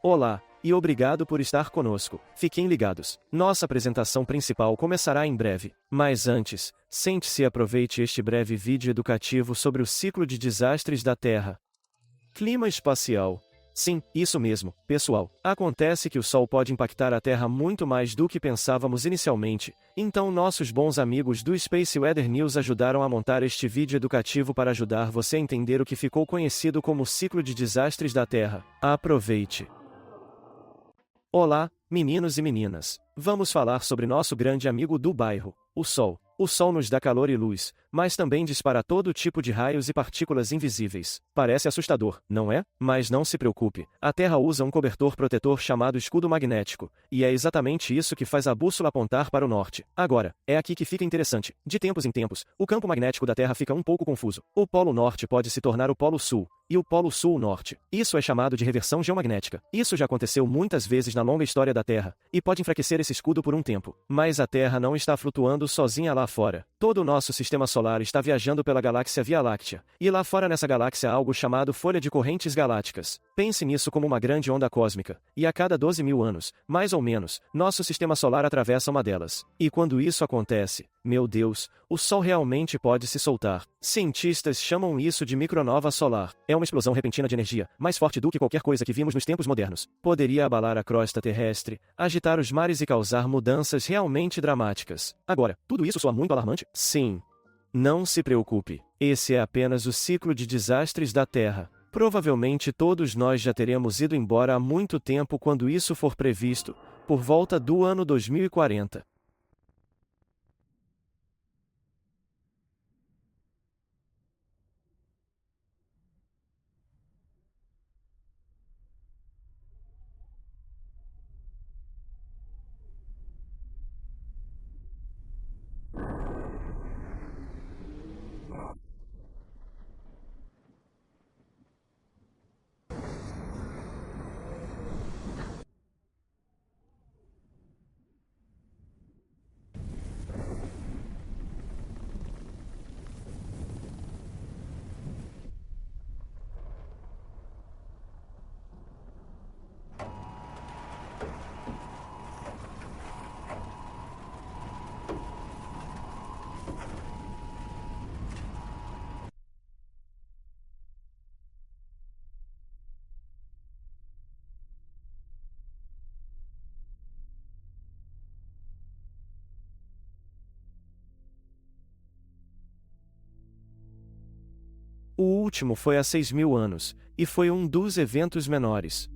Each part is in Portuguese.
Olá, e obrigado por estar conosco. Fiquem ligados. Nossa apresentação principal começará em breve. Mas antes, sente-se e aproveite este breve vídeo educativo sobre o ciclo de desastres da Terra. Clima espacial. Sim, isso mesmo, pessoal. Acontece que o Sol pode impactar a Terra muito mais do que pensávamos inicialmente, então nossos bons amigos do Space Weather News ajudaram a montar este vídeo educativo para ajudar você a entender o que ficou conhecido como o ciclo de desastres da Terra. Aproveite! Olá, meninos e meninas. Vamos falar sobre nosso grande amigo do bairro, o Sol. O Sol nos dá calor e luz, mas também dispara todo tipo de raios e partículas invisíveis. Parece assustador, não é? Mas não se preocupe, a Terra usa um cobertor protetor chamado escudo magnético, e é exatamente isso que faz a bússola apontar para o norte. Agora, é aqui que fica interessante. De tempos em tempos, o campo magnético da Terra fica um pouco confuso. O Polo Norte pode se tornar o Polo Sul, e o Polo Sul o Norte. Isso é chamado de reversão geomagnética. Isso já aconteceu muitas vezes na longa história da Terra, e pode enfraquecer esse escudo por um tempo. Mas a Terra não está flutuando sozinha lá fora. Todo o nosso sistema solar está viajando pela galáxia Via Láctea, e lá fora nessa galáxia há algo chamado folha de correntes galácticas. Pense nisso como uma grande onda cósmica, e a cada 12 mil anos, mais ou menos, nosso sistema solar atravessa uma delas. E quando isso acontece, meu Deus, o Sol realmente pode se soltar. Cientistas chamam isso de micronova solar. É uma explosão repentina de energia, mais forte do que qualquer coisa que vimos nos tempos modernos. Poderia abalar a crosta terrestre, agitar os mares e causar mudanças realmente dramáticas. Agora, tudo isso soa muito alarmante? Sim. Não se preocupe. Esse é apenas o ciclo de desastres da Terra. Provavelmente todos nós já teremos ido embora há muito tempo quando isso for previsto, por volta do ano 2040. O último foi há 6.000 anos, e foi um dos eventos menores.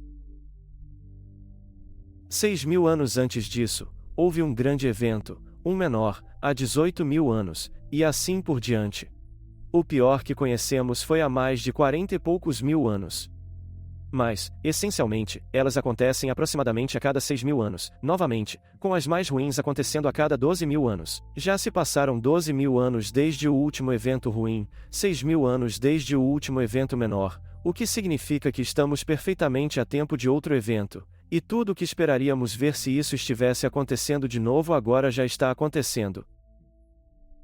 6.000 anos antes disso, houve um grande evento, um menor, há 18.000 anos, e assim por diante. O pior que conhecemos foi há mais de 40 e poucos mil anos. Mas, essencialmente, elas acontecem aproximadamente a cada 6.000 anos, novamente, com as mais ruins acontecendo a cada 12.000 anos. Já se passaram 12.000 anos desde o último evento ruim, 6.000 anos desde o último evento menor, o que significa que estamos perfeitamente a tempo de outro evento, e tudo o que esperaríamos ver se isso estivesse acontecendo de novo agora já está acontecendo.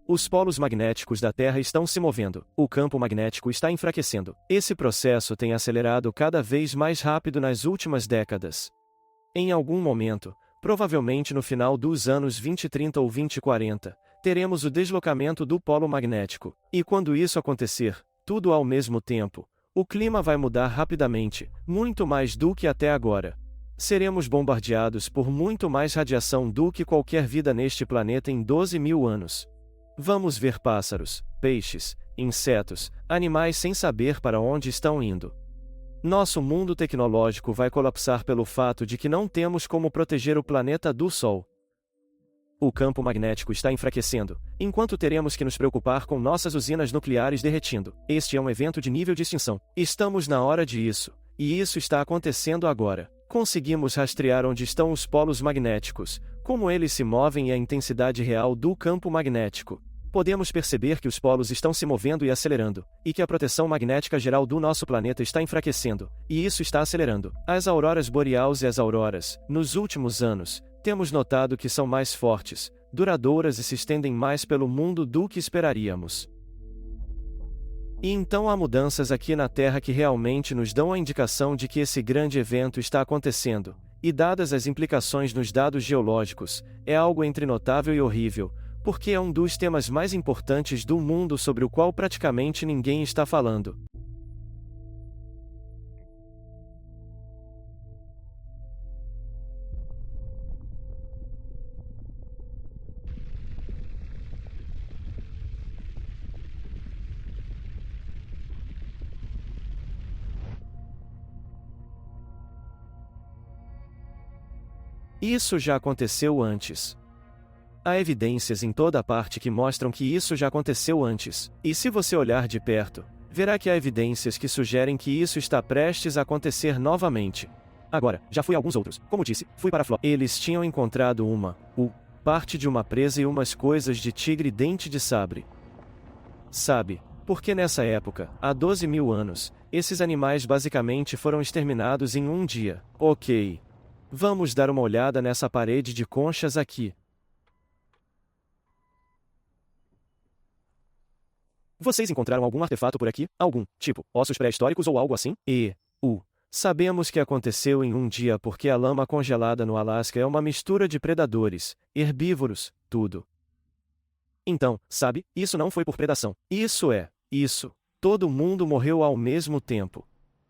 Os polos magnéticos da Terra estão se movendo, o campo magnético está enfraquecendo. Esse processo tem acelerado cada vez mais rápido nas últimas décadas. Em algum momento, provavelmente no final dos anos 2030 ou 2040, teremos o deslocamento do polo magnético. E quando isso acontecer, tudo ao mesmo tempo, o clima vai mudar rapidamente, muito mais do que até agora. Seremos bombardeados por muito mais radiação do que qualquer vida neste planeta em 12.000 anos. Vamos ver pássaros, peixes, insetos, animais sem saber para onde estão indo. Nosso mundo tecnológico vai colapsar pelo fato de que não temos como proteger o planeta do Sol. O campo magnético está enfraquecendo, enquanto teremos que nos preocupar com nossas usinas nucleares derretindo. Este é um evento de nível de extinção. Estamos na hora disso, e isso está acontecendo agora. Conseguimos rastrear onde estão os polos magnéticos, como eles se movem e a intensidade real do campo magnético. Podemos perceber que os polos estão se movendo e acelerando, e que a proteção magnética geral do nosso planeta está enfraquecendo, e isso está acelerando. As auroras boreais e as auroras, nos últimos anos, temos notado que são mais fortes, duradouras e se estendem mais pelo mundo do que esperaríamos. E então há mudanças aqui na Terra que realmente nos dão a indicação de que esse grande evento está acontecendo, e dadas as implicações nos dados geológicos, é algo entre notável e horrível, porque é um dos temas mais importantes do mundo sobre o qual praticamente ninguém está falando. Isso já aconteceu antes. Há evidências em toda parte que mostram que isso já aconteceu antes, e se você olhar de perto, verá que há evidências que sugerem que isso está prestes a acontecer novamente. Agora, já fui a alguns outros. Como disse, fui para a Flórida. Eles tinham encontrado parte de uma presa e umas coisas de tigre dente de sabre. Sabe, porque nessa época, há 12 mil anos, esses animais basicamente foram exterminados em um dia. Ok. Vamos dar uma olhada nessa parede de conchas aqui. Vocês encontraram algum artefato por aqui? Algum, tipo, ossos pré-históricos ou algo assim? Sabemos que aconteceu em um dia porque a lama congelada no Alasca é uma mistura de predadores, herbívoros, tudo. Então, sabe, isso não foi por predação. Isso. Todo mundo morreu ao mesmo tempo.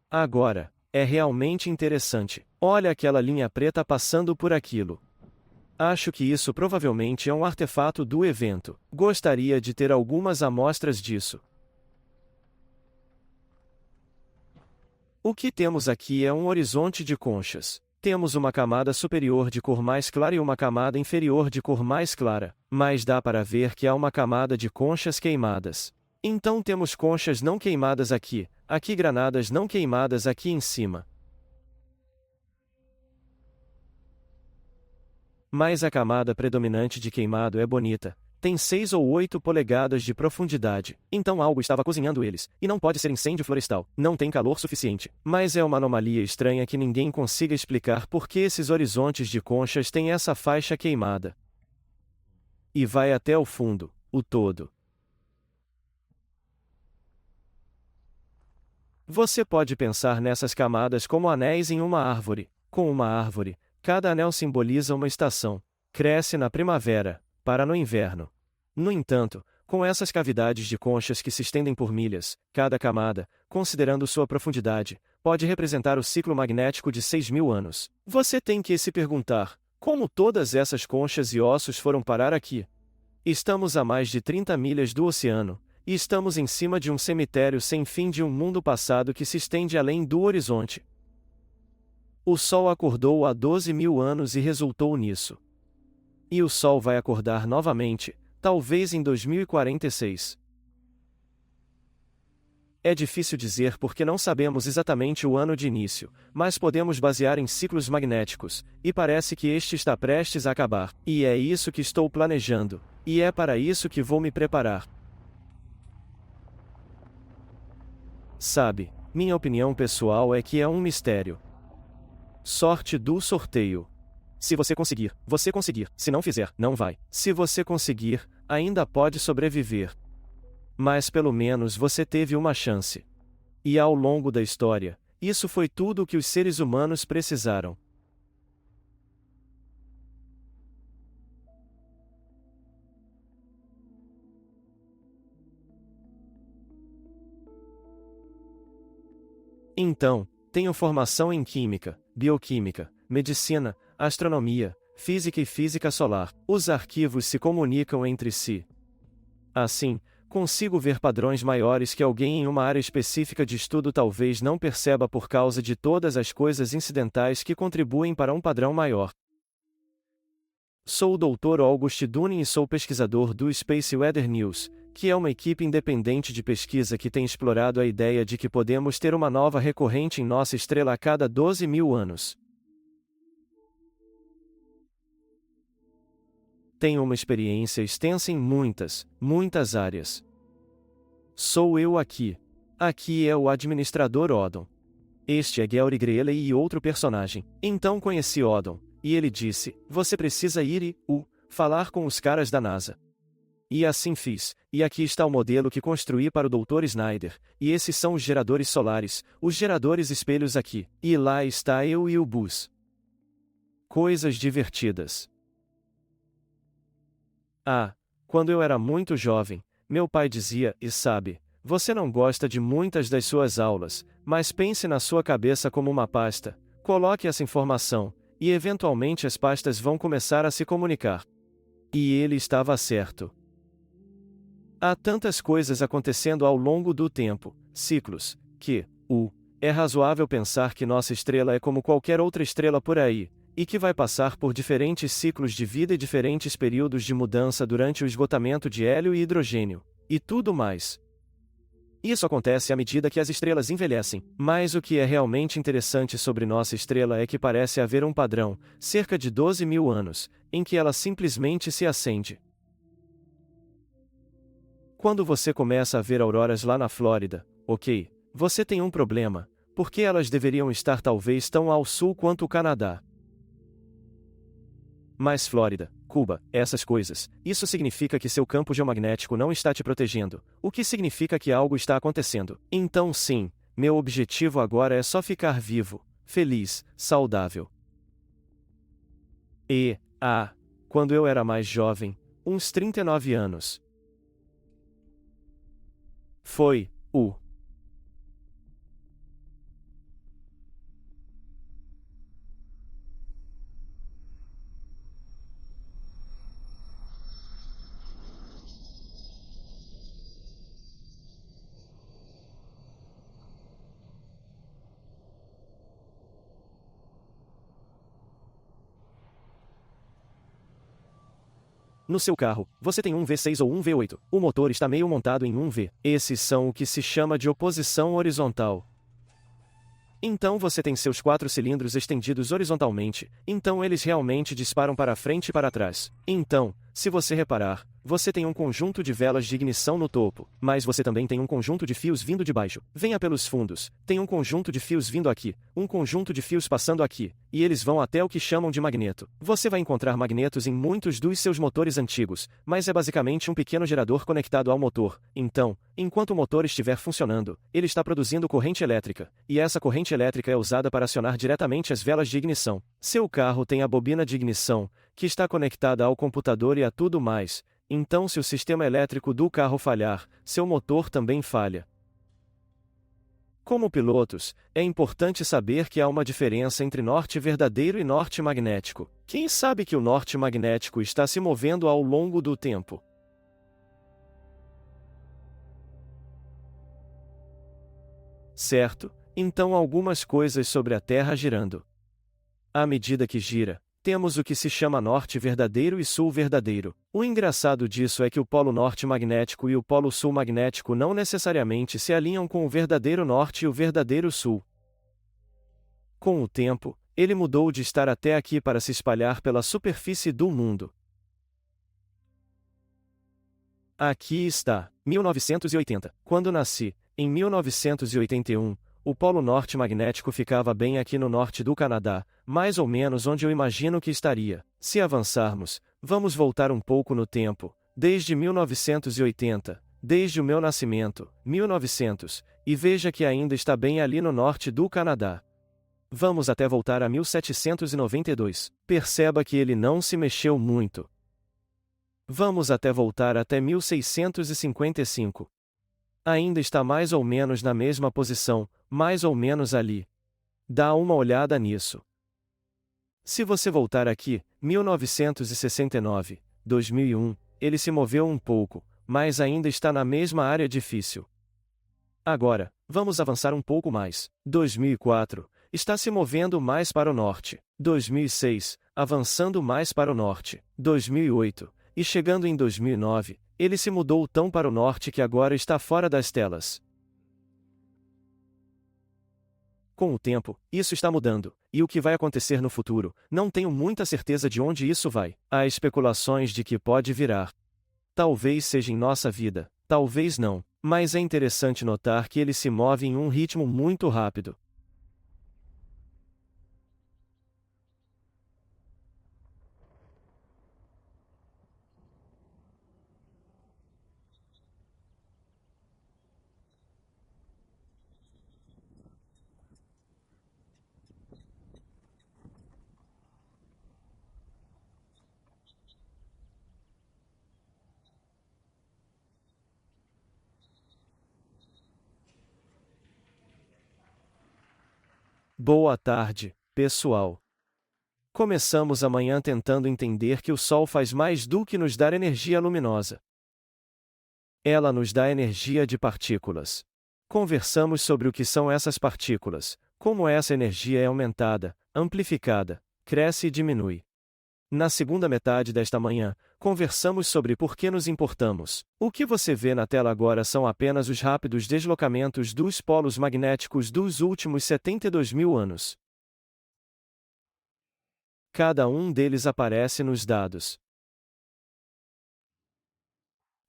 Agora, é realmente interessante. Olha aquela linha preta passando por aquilo. Acho que isso provavelmente é um artefato do evento. Gostaria de ter algumas amostras disso. O que temos aqui é um horizonte de conchas. Temos uma camada superior de cor mais clara e uma camada inferior de cor mais clara, mas dá para ver que há uma camada de conchas queimadas. Então temos conchas não queimadas aqui granadas não queimadas aqui em cima. Mas a camada predominante de queimado é bonita. Tem 6 ou 8 polegadas de profundidade. Então algo estava cozinhando eles. E não pode ser incêndio florestal. Não tem calor suficiente. Mas é uma anomalia estranha que ninguém consiga explicar por que esses horizontes de conchas têm essa faixa queimada. E vai até o fundo, o todo. Você pode pensar nessas camadas como anéis em uma árvore. Com uma árvore, cada anel simboliza uma estação. Cresce na primavera, para no inverno. No entanto, com essas cavidades de conchas que se estendem por milhas, cada camada, considerando sua profundidade, pode representar o ciclo magnético de 6.000 anos. Você tem que se perguntar, como todas essas conchas e ossos foram parar aqui? Estamos a mais de 30 milhas do oceano, e estamos em cima de um cemitério sem fim de um mundo passado que se estende além do horizonte. O Sol acordou há 12.000 anos e resultou nisso. E o Sol vai acordar novamente, talvez em 2046. É difícil dizer porque não sabemos exatamente o ano de início, mas podemos basear em ciclos magnéticos, e parece que este está prestes a acabar. E é isso que estou planejando, e é para isso que vou me preparar. Sabe, minha opinião pessoal é que é um mistério. Sorte do sorteio. Se você conseguir, você conseguir. Se não fizer, não vai. Se você conseguir, ainda pode sobreviver. Mas pelo menos você teve uma chance. E ao longo da história, isso foi tudo o que os seres humanos precisaram. Então, tenho formação em química, bioquímica, medicina, astronomia, física e física solar. Os arquivos se comunicam entre si. Assim, consigo ver padrões maiores que alguém em uma área específica de estudo talvez não perceba por causa de todas as coisas incidentais que contribuem para um padrão maior. Sou o Dr. August Dunning e sou pesquisador do Space Weather News, que é uma equipe independente de pesquisa que tem explorado a ideia de que podemos ter uma nova recorrente em nossa estrela a cada 12.000 anos. Tenho uma experiência extensa em muitas áreas. Sou eu aqui. Aqui é o administrador Odon. Este é Georg Greeley e outro personagem. Então conheci Odon, e ele disse, você precisa ir falar com os caras da NASA. E assim fiz, e aqui está o modelo que construí para o Dr. Snyder, e esses são os geradores solares, os geradores espelhos aqui, e lá está eu e o bus. Coisas divertidas. Ah, quando eu era muito jovem, meu pai dizia, e sabe, você não gosta de muitas das suas aulas, mas pense na sua cabeça como uma pasta, coloque essa informação, e eventualmente as pastas vão começar a se comunicar. E ele estava certo. Há tantas coisas acontecendo ao longo do tempo, ciclos, que, é razoável pensar que nossa estrela é como qualquer outra estrela por aí, e que vai passar por diferentes ciclos de vida e diferentes períodos de mudança durante o esgotamento de hélio e hidrogênio, e tudo mais. Isso acontece à medida que as estrelas envelhecem, mas o que é realmente interessante sobre nossa estrela é que parece haver um padrão, cerca de 12 mil anos, em que ela simplesmente se acende. Quando você começa a ver auroras lá na Flórida, ok, você tem um problema, porque elas deveriam estar talvez tão ao sul quanto o Canadá. Mas Flórida, Cuba, essas coisas, isso significa que seu campo geomagnético não está te protegendo, o que significa que algo está acontecendo. Então sim, meu objetivo agora é só ficar vivo, feliz, saudável. Quando eu era mais jovem, uns 39 anos. Foi o No seu carro, você tem um V6 ou um V8. O motor está meio montado em um V. Esses são o que se chama de oposição horizontal. Então você tem seus 4 cilindros estendidos horizontalmente, então eles realmente disparam para frente e para trás. Então, se você reparar, você tem um conjunto de velas de ignição no topo, mas você também tem um conjunto de fios vindo de baixo. Venha pelos fundos, tem um conjunto de fios vindo aqui, um conjunto de fios passando aqui, e eles vão até o que chamam de magneto. Você vai encontrar magnetos em muitos dos seus motores antigos, mas é basicamente um pequeno gerador conectado ao motor. Então, enquanto o motor estiver funcionando, ele está produzindo corrente elétrica, e essa corrente elétrica é usada para acionar diretamente as velas de ignição. Seu carro tem a bobina de ignição, que está conectada ao computador e a tudo mais, então se o sistema elétrico do carro falhar, seu motor também falha. Como pilotos, é importante saber que há uma diferença entre norte verdadeiro e norte magnético. Quem sabe que o norte magnético está se movendo ao longo do tempo? Certo? Então algumas coisas sobre a Terra girando. À medida que gira, temos o que se chama norte verdadeiro e sul verdadeiro. O engraçado disso é que o polo norte magnético e o polo sul magnético não necessariamente se alinham com o verdadeiro norte e o verdadeiro sul. Com o tempo, ele mudou de estar até aqui para se espalhar pela superfície do mundo. Aqui está, 1980. Quando nasci, em 1981, o polo norte magnético ficava bem aqui no norte do Canadá, mais ou menos onde eu imagino que estaria. Se avançarmos, vamos voltar um pouco no tempo, desde 1980, desde o meu nascimento, 1900, e veja que ainda está bem ali no norte do Canadá. Vamos até voltar a 1792. Perceba que ele não se mexeu muito. Vamos até voltar até 1655. Ainda está mais ou menos na mesma posição, mais ou menos ali. Dá uma olhada nisso. Se você voltar aqui, 1969, 2001, ele se moveu um pouco, mas ainda está na mesma área difícil. Agora, vamos avançar um pouco mais. 2004, está se movendo mais para o norte. 2006, avançando mais para o norte. 2008, e chegando em 2009, ele se mudou tão para o norte que agora está fora das telas. Com o tempo, isso está mudando, e o que vai acontecer no futuro, não tenho muita certeza de onde isso vai. Há especulações de que pode virar. Talvez seja em nossa vida, talvez não, mas é interessante notar que ele se move em um ritmo muito rápido. Boa tarde, pessoal. Começamos amanhã tentando entender que o Sol faz mais do que nos dar energia luminosa. Ela nos dá energia de partículas. Conversamos sobre o que são essas partículas, como essa energia é aumentada, amplificada, cresce e diminui. Na segunda metade desta manhã, conversamos sobre por que nos importamos. O que você vê na tela agora são apenas os rápidos deslocamentos dos polos magnéticos dos últimos 72 mil anos. Cada um deles aparece nos dados.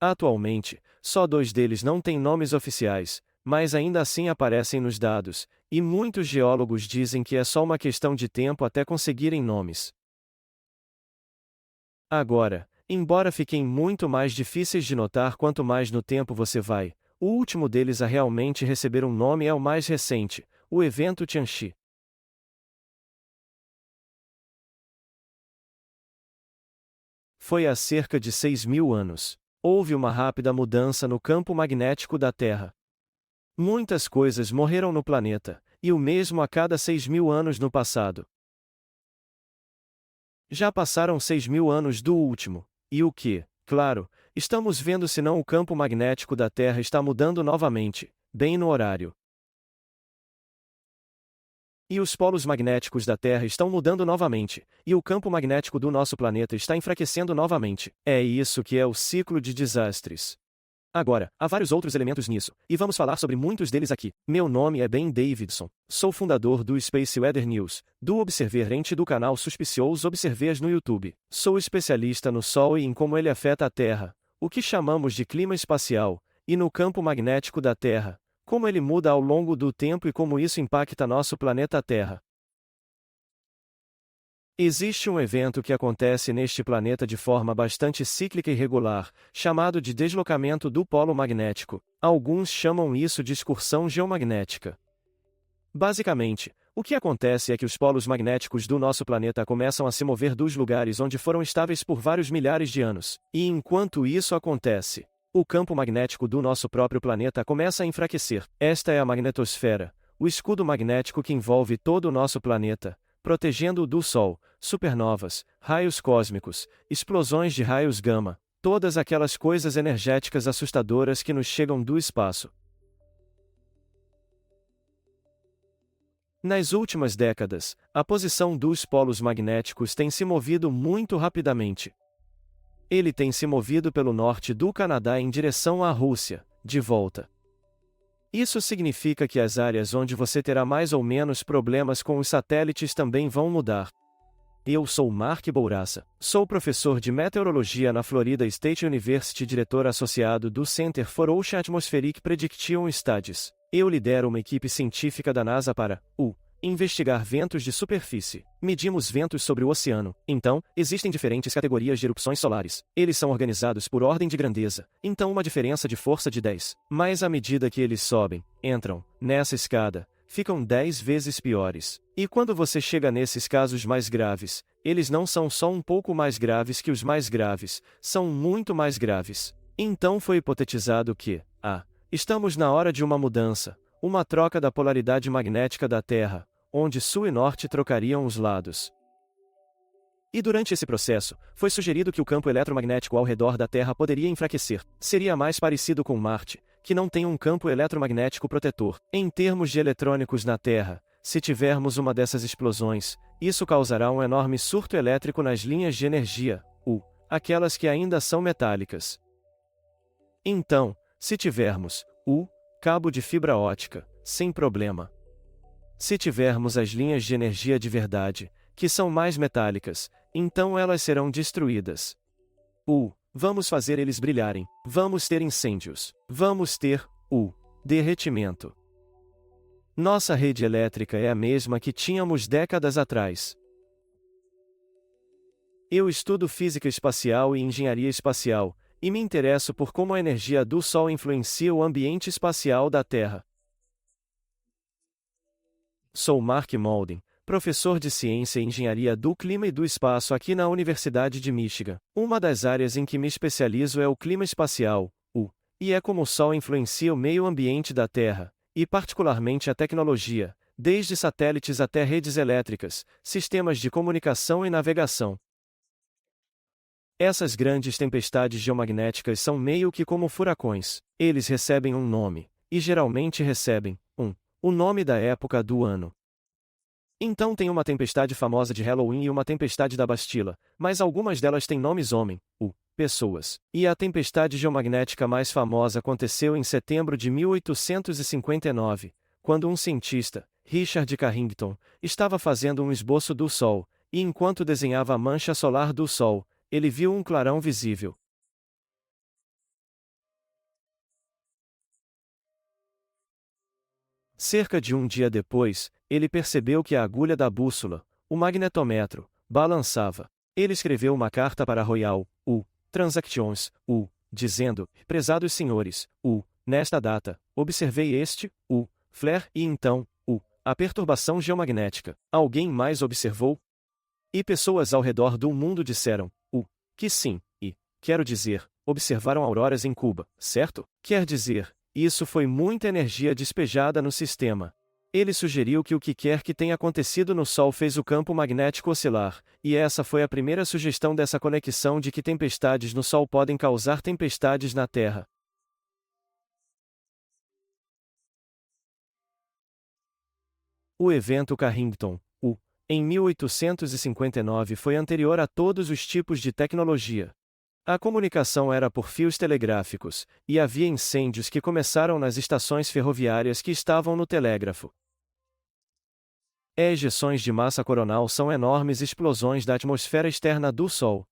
Atualmente, só 2 deles não têm nomes oficiais, mas ainda assim aparecem nos dados, e muitos geólogos dizem que é só uma questão de tempo até conseguirem nomes. Agora, embora fiquem muito mais difíceis de notar quanto mais no tempo você vai, o último deles a realmente receber um nome é o mais recente, o evento Tianxi. Foi há cerca de 6.000 anos. Houve uma rápida mudança no campo magnético da Terra. Muitas coisas morreram no planeta, e o mesmo a cada 6.000 anos no passado. Já passaram 6.000 anos do último, e o que, claro, estamos vendo senão o campo magnético da Terra está mudando novamente, bem no horário. E os polos magnéticos da Terra estão mudando novamente, e o campo magnético do nosso planeta está enfraquecendo novamente. É isso que é o ciclo de desastres. Agora, há vários outros elementos nisso, e vamos falar sobre muitos deles aqui. Meu nome é Ben Davidson, sou fundador do Space Weather News, do Observerente e do canal Suspicious Observers no YouTube. Sou especialista no Sol e em como ele afeta a Terra, o que chamamos de clima espacial, e no campo magnético da Terra, como ele muda ao longo do tempo e como isso impacta nosso planeta Terra. Existe um evento que acontece neste planeta de forma bastante cíclica e regular, chamado de deslocamento do polo magnético. Alguns chamam isso de excursão geomagnética. Basicamente, o que acontece é que os polos magnéticos do nosso planeta começam a se mover dos lugares onde foram estáveis por vários milhares de anos. E enquanto isso acontece, o campo magnético do nosso próprio planeta começa a enfraquecer. Esta é a magnetosfera, o escudo magnético que envolve todo o nosso planeta, protegendo-o do Sol, supernovas, raios cósmicos, explosões de raios gama, todas aquelas coisas energéticas assustadoras que nos chegam do espaço. Nas últimas décadas, a posição dos polos magnéticos tem se movido muito rapidamente. Ele tem se movido pelo norte do Canadá em direção à Rússia, de volta. Isso significa que as áreas onde você terá mais ou menos problemas com os satélites também vão mudar. Eu sou Mark Bourassa, sou professor de meteorologia na Florida State University e diretor associado do Center for Ocean Atmospheric Prediction Studies. Eu lidero uma equipe científica da NASA para investigar ventos de superfície. Medimos ventos sobre o oceano. Então, existem diferentes categorias de erupções solares. Eles são organizados por ordem de grandeza. Então, uma diferença de força de 10. Mas à medida que eles sobem, entram nessa escada, ficam 10 vezes piores. E quando você chega nesses casos mais graves, eles não são só um pouco mais graves que os mais graves, são muito mais graves. Então foi hipotetizado que, estamos na hora de uma mudança, uma troca da polaridade magnética da Terra, onde Sul e Norte trocariam os lados. E durante esse processo, foi sugerido que o campo eletromagnético ao redor da Terra poderia enfraquecer. Seria mais parecido com Marte, que não tem um campo eletromagnético protetor. Em termos de eletrônicos na Terra, se tivermos uma dessas explosões, isso causará um enorme surto elétrico nas linhas de energia, aquelas que ainda são metálicas. Então, se tivermos cabo de fibra ótica, sem problema. Se tivermos as linhas de energia de verdade, que são mais metálicas, então elas serão destruídas. Vamos fazer eles brilharem, vamos ter incêndios, vamos ter derretimento. Nossa rede elétrica é a mesma que tínhamos décadas atrás. Eu estudo física espacial e engenharia espacial, e me interesso por como a energia do Sol influencia o ambiente espacial da Terra. Sou Mark Mauldin, professor de Ciência e Engenharia do Clima e do Espaço aqui na Universidade de Michigan. Uma das áreas em que me especializo é o clima espacial, e é como o Sol influencia o meio ambiente da Terra, e particularmente a tecnologia, desde satélites até redes elétricas, sistemas de comunicação e navegação. Essas grandes tempestades geomagnéticas são meio que como furacões. Eles recebem um nome, e geralmente recebem o nome da época do ano. Então tem uma tempestade famosa de Halloween e uma tempestade da Bastila, mas algumas delas têm nomes homem, pessoas. E a tempestade geomagnética mais famosa aconteceu em setembro de 1859, quando um cientista, Richard Carrington, estava fazendo um esboço do Sol, e enquanto desenhava a mancha solar do Sol, ele viu um clarão visível. Cerca de um dia depois, ele percebeu que a agulha da bússola, o magnetômetro, balançava. Ele escreveu uma carta para a Royal Transactions, dizendo: Prezados senhores, nesta data, observei este, flare e então, a perturbação geomagnética. Alguém mais observou? E pessoas ao redor do mundo disseram, que sim, e, quero dizer, observaram auroras em Cuba, certo? Quer dizer, isso foi muita energia despejada no sistema. Ele sugeriu que o que quer que tenha acontecido no Sol fez o campo magnético oscilar, e essa foi a primeira sugestão dessa conexão de que tempestades no Sol podem causar tempestades na Terra. O evento Carrington, em 1859 foi anterior a todos os tipos de tecnologia. A comunicação era por fios telegráficos, e havia incêndios que começaram nas estações ferroviárias que estavam no telégrafo. Ejeções de massa coronal são enormes explosões da atmosfera externa do Sol.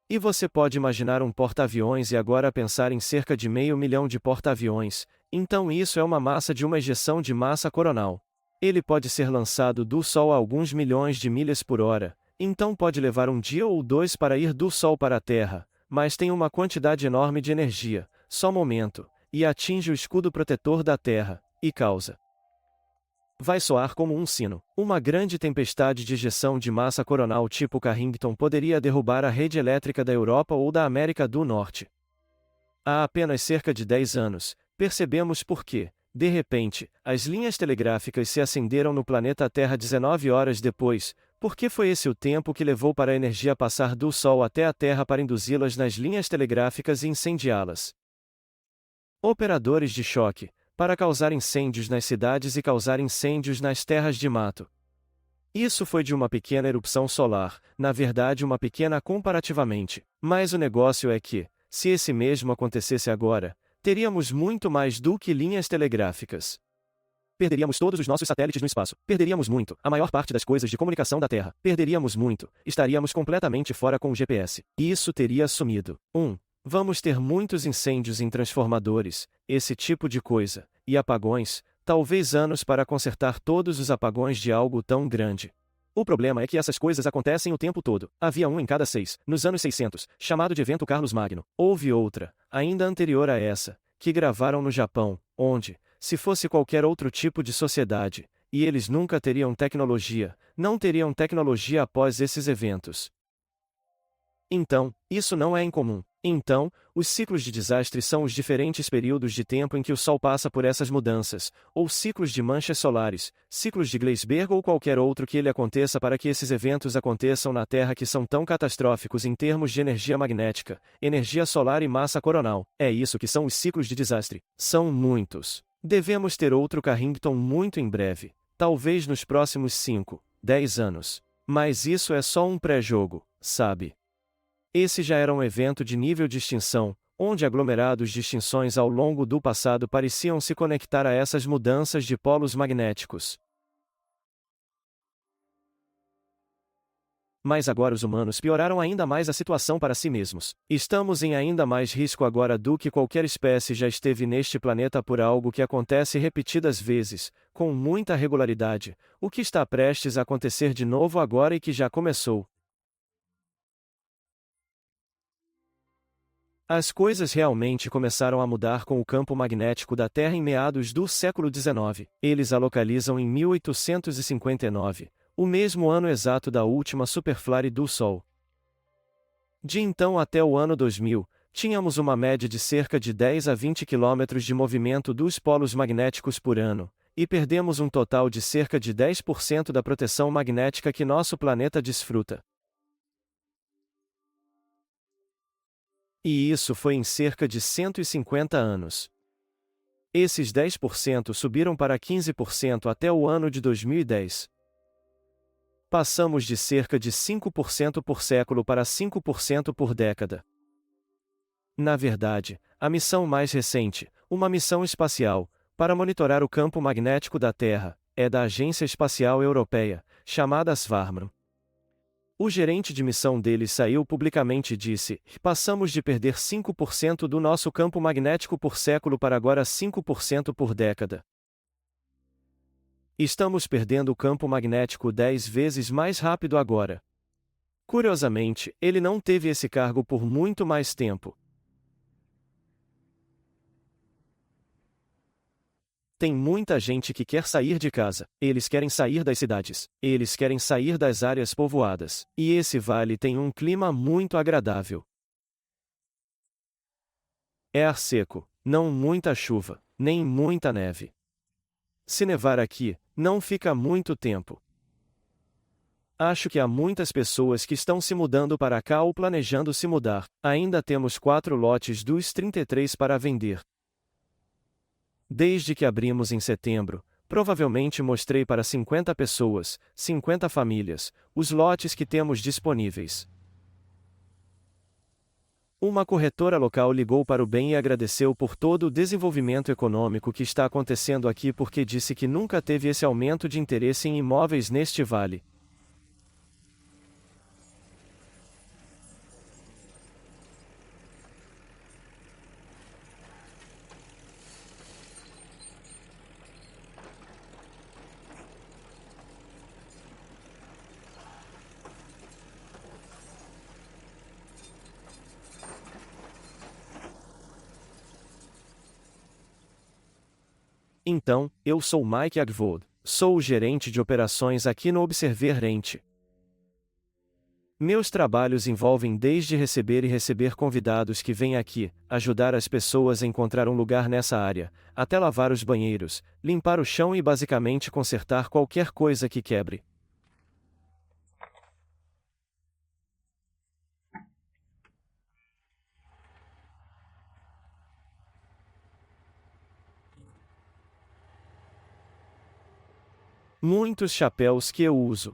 E você pode imaginar um porta-aviões e agora pensar em cerca de 500 mil de porta-aviões, então isso é uma massa de uma ejeção de massa coronal. Ele pode ser lançado do Sol a alguns milhões de milhas por hora, então pode levar um dia ou dois para ir do Sol para a Terra, mas tem uma quantidade enorme de energia, só momento, e atinge o escudo protetor da Terra, e causa. Vai soar como um sino. Uma grande tempestade de ejeção de massa coronal tipo Carrington poderia derrubar a rede elétrica da Europa ou da América do Norte. Há apenas cerca de 10 anos, percebemos por que, de repente, as linhas telegráficas se acenderam no planeta Terra 19 horas depois, porque foi esse o tempo que levou para a energia passar do Sol até a Terra para induzi-las nas linhas telegráficas e incendiá-las. Operadores de choque, para causar incêndios nas cidades e causar incêndios nas terras de mato. Isso foi de uma pequena erupção solar, na verdade uma pequena comparativamente, mas o negócio é que, se esse mesmo acontecesse agora, teríamos muito mais do que linhas telegráficas. Perderíamos todos os nossos satélites no espaço. Perderíamos muito, a maior parte das coisas de comunicação da Terra. Perderíamos muito, estaríamos completamente fora com o GPS. E isso teria sumido. Vamos ter muitos incêndios em transformadores, esse tipo de coisa, e apagões, talvez anos para consertar todos os apagões de algo tão grande. O problema é que essas coisas acontecem o tempo todo. Havia um em cada 6, nos anos 600, chamado de evento Carlos Magno. Houve outra, ainda anterior a essa, que gravaram no Japão, onde, se fosse qualquer outro tipo de sociedade, e eles nunca teriam tecnologia, não teriam tecnologia após esses eventos. Então, isso não é incomum. Então, os ciclos de desastre são os diferentes períodos de tempo em que o Sol passa por essas mudanças, ou ciclos de manchas solares, ciclos de Gleisberg ou qualquer outro que ele aconteça para que esses eventos aconteçam na Terra que são tão catastróficos em termos de energia magnética, energia solar e massa coronal. É isso que são os ciclos de desastre. São muitos. Devemos ter outro Carrington muito em breve, talvez nos próximos 5, 10 anos. Mas isso é só um pré-jogo, sabe? Esse já era um evento de nível de extinção, onde aglomerados de extinções ao longo do passado pareciam se conectar a essas mudanças de polos magnéticos. Mas agora os humanos pioraram ainda mais a situação para si mesmos. Estamos em ainda mais risco agora do que qualquer espécie já esteve neste planeta por algo que acontece repetidas vezes, com muita regularidade, o que está prestes a acontecer de novo agora e que já começou. As coisas realmente começaram a mudar com o campo magnético da Terra em meados do século XIX. Eles a localizam em 1859, o mesmo ano exato da última superflare do Sol. De então até o ano 2000, tínhamos uma média de cerca de 10 a 20 km de movimento dos polos magnéticos por ano, e perdemos um total de cerca de 10% da proteção magnética que nosso planeta desfruta. E isso foi em cerca de 150 anos. Esses 10% subiram para 15% até o ano de 2010. Passamos de cerca de 5% por século para 5% por década. Na verdade, a missão mais recente, uma missão espacial, para monitorar o campo magnético da Terra, é da Agência Espacial Europeia, chamada SVARM. O gerente de missão deles saiu publicamente e disse: passamos de perder 5% do nosso campo magnético por século para agora 5% por década. Estamos perdendo o campo magnético 10 vezes mais rápido agora. Curiosamente, ele não teve esse cargo por muito mais tempo. Tem muita gente que quer sair de casa, eles querem sair das cidades, eles querem sair das áreas povoadas, e esse vale tem um clima muito agradável. É ar seco, não muita chuva, nem muita neve. Se nevar aqui, não fica muito tempo. Acho que há muitas pessoas que estão se mudando para cá ou planejando se mudar. Ainda temos 4 lotes dos 33 para vender. Desde que abrimos em setembro, provavelmente mostrei para 50 pessoas, 50 famílias, os lotes que temos disponíveis. Uma corretora local ligou para o bem e agradeceu por todo o desenvolvimento econômico que está acontecendo aqui porque disse que nunca teve esse aumento de interesse em imóveis neste vale. Então, eu sou Mike Agwood, sou o gerente de operações aqui no Observer Rent. Meus trabalhos envolvem desde receber convidados que vêm aqui, ajudar as pessoas a encontrar um lugar nessa área, até lavar os banheiros, limpar o chão e basicamente consertar qualquer coisa que quebre. Muitos chapéus que eu uso.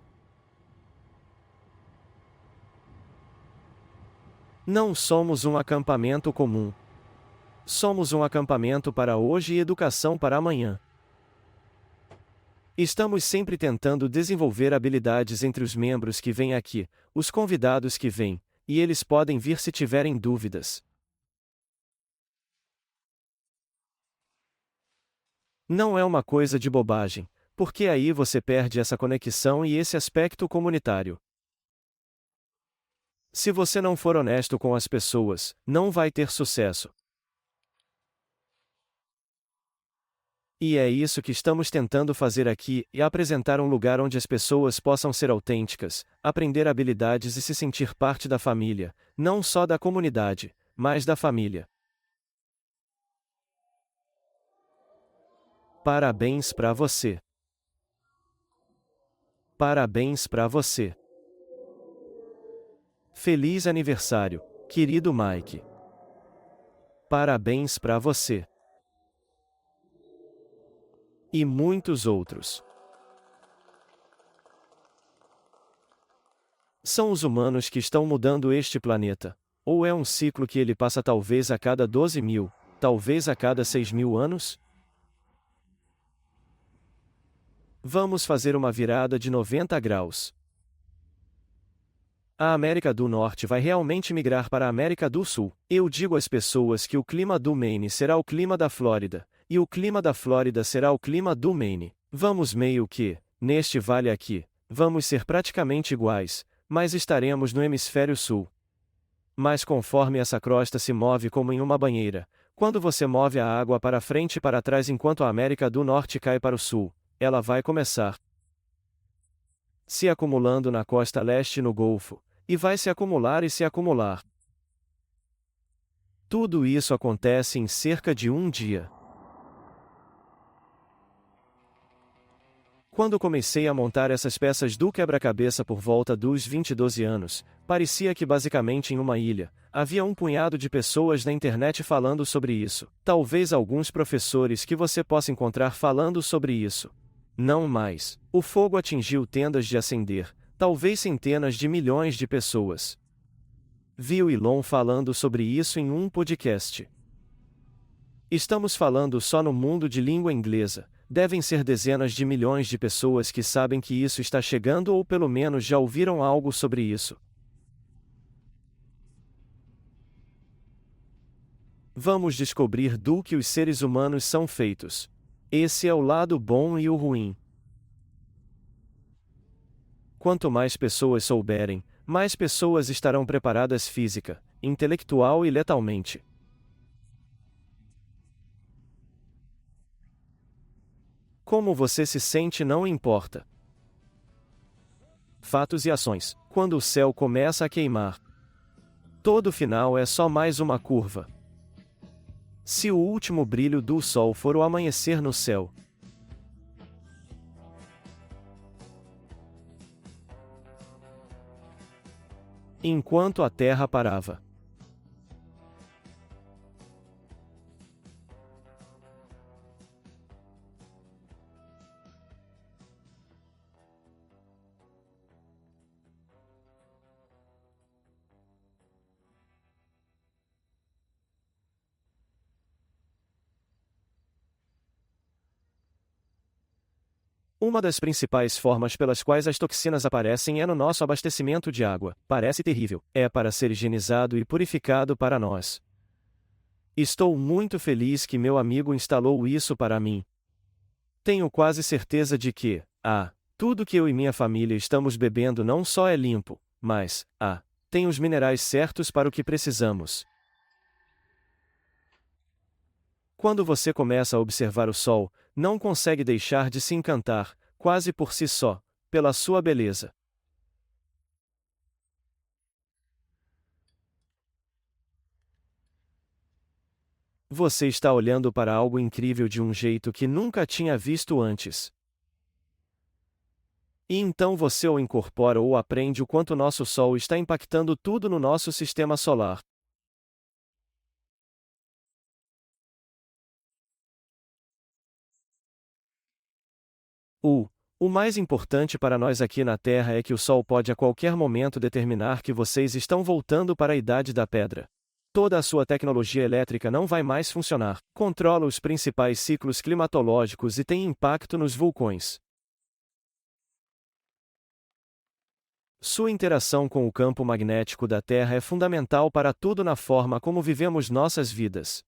Não somos um acampamento comum. Somos um acampamento para hoje e educação para amanhã. Estamos sempre tentando desenvolver habilidades entre os membros que vêm aqui, os convidados que vêm, e eles podem vir se tiverem dúvidas. Não é uma coisa de bobagem, porque aí você perde essa conexão e esse aspecto comunitário. Se você não for honesto com as pessoas, não vai ter sucesso. E é isso que estamos tentando fazer aqui, e apresentar um lugar onde as pessoas possam ser autênticas, aprender habilidades e se sentir parte da família, não só da comunidade, mas da família. Parabéns para você. Parabéns para você. Feliz aniversário, querido Mike. Parabéns para você. E muitos outros. São os humanos que estão mudando este planeta, ou é um ciclo que ele passa talvez a cada 12.000, talvez a cada 6.000 anos? Vamos fazer uma virada de 90 graus. A América do Norte vai realmente migrar para a América do Sul. Eu digo às pessoas que o clima do Maine será o clima da Flórida, e o clima da Flórida será o clima do Maine. Vamos meio que, neste vale aqui, vamos ser praticamente iguais, mas estaremos no hemisfério sul. Mas conforme essa crosta se move como em uma banheira, quando você move a água para frente e para trás enquanto a América do Norte cai para o sul, ela vai começar se acumulando na costa leste e no Golfo, e vai se acumular e se acumular. Tudo isso acontece em cerca de um dia. Quando comecei a montar essas peças do quebra-cabeça por volta dos 12 anos, parecia que basicamente em uma ilha, havia um punhado de pessoas na internet falando sobre isso. Talvez alguns professores que você possa encontrar falando sobre isso. Não mais. O fogo atingiu tendas de acender, talvez centenas de milhões de pessoas. Vi o Elon falando sobre isso em um podcast. Estamos falando só no mundo de língua inglesa. Devem ser dezenas de milhões de pessoas que sabem que isso está chegando ou pelo menos já ouviram algo sobre isso. Vamos descobrir do que os seres humanos são feitos. Esse é o lado bom e o ruim. Quanto mais pessoas souberem, mais pessoas estarão preparadas física, intelectual e letalmente. Como você se sente não importa. Fatos e ações. Quando o céu começa a queimar, todo final é só mais uma curva. Se o último brilho do sol for o amanhecer no céu, enquanto a terra parava. Uma das principais formas pelas quais as toxinas aparecem é no nosso abastecimento de água. Parece terrível. É para ser higienizado e purificado para nós. Estou muito feliz que meu amigo instalou isso para mim. Tenho quase certeza de que, tudo que eu e minha família estamos bebendo não só é limpo, mas, tem os minerais certos para o que precisamos. Quando você começa a observar o sol, não consegue deixar de se encantar, quase por si só, pela sua beleza. Você está olhando para algo incrível de um jeito que nunca tinha visto antes. E então você ou incorpora ou aprende o quanto nosso Sol está impactando tudo no nosso sistema solar. O mais importante para nós aqui na Terra é que o Sol pode a qualquer momento determinar que vocês estão voltando para a Idade da Pedra. Toda a sua tecnologia elétrica não vai mais funcionar, controla os principais ciclos climatológicos e tem impacto nos vulcões. Sua interação com o campo magnético da Terra é fundamental para tudo na forma como vivemos nossas vidas.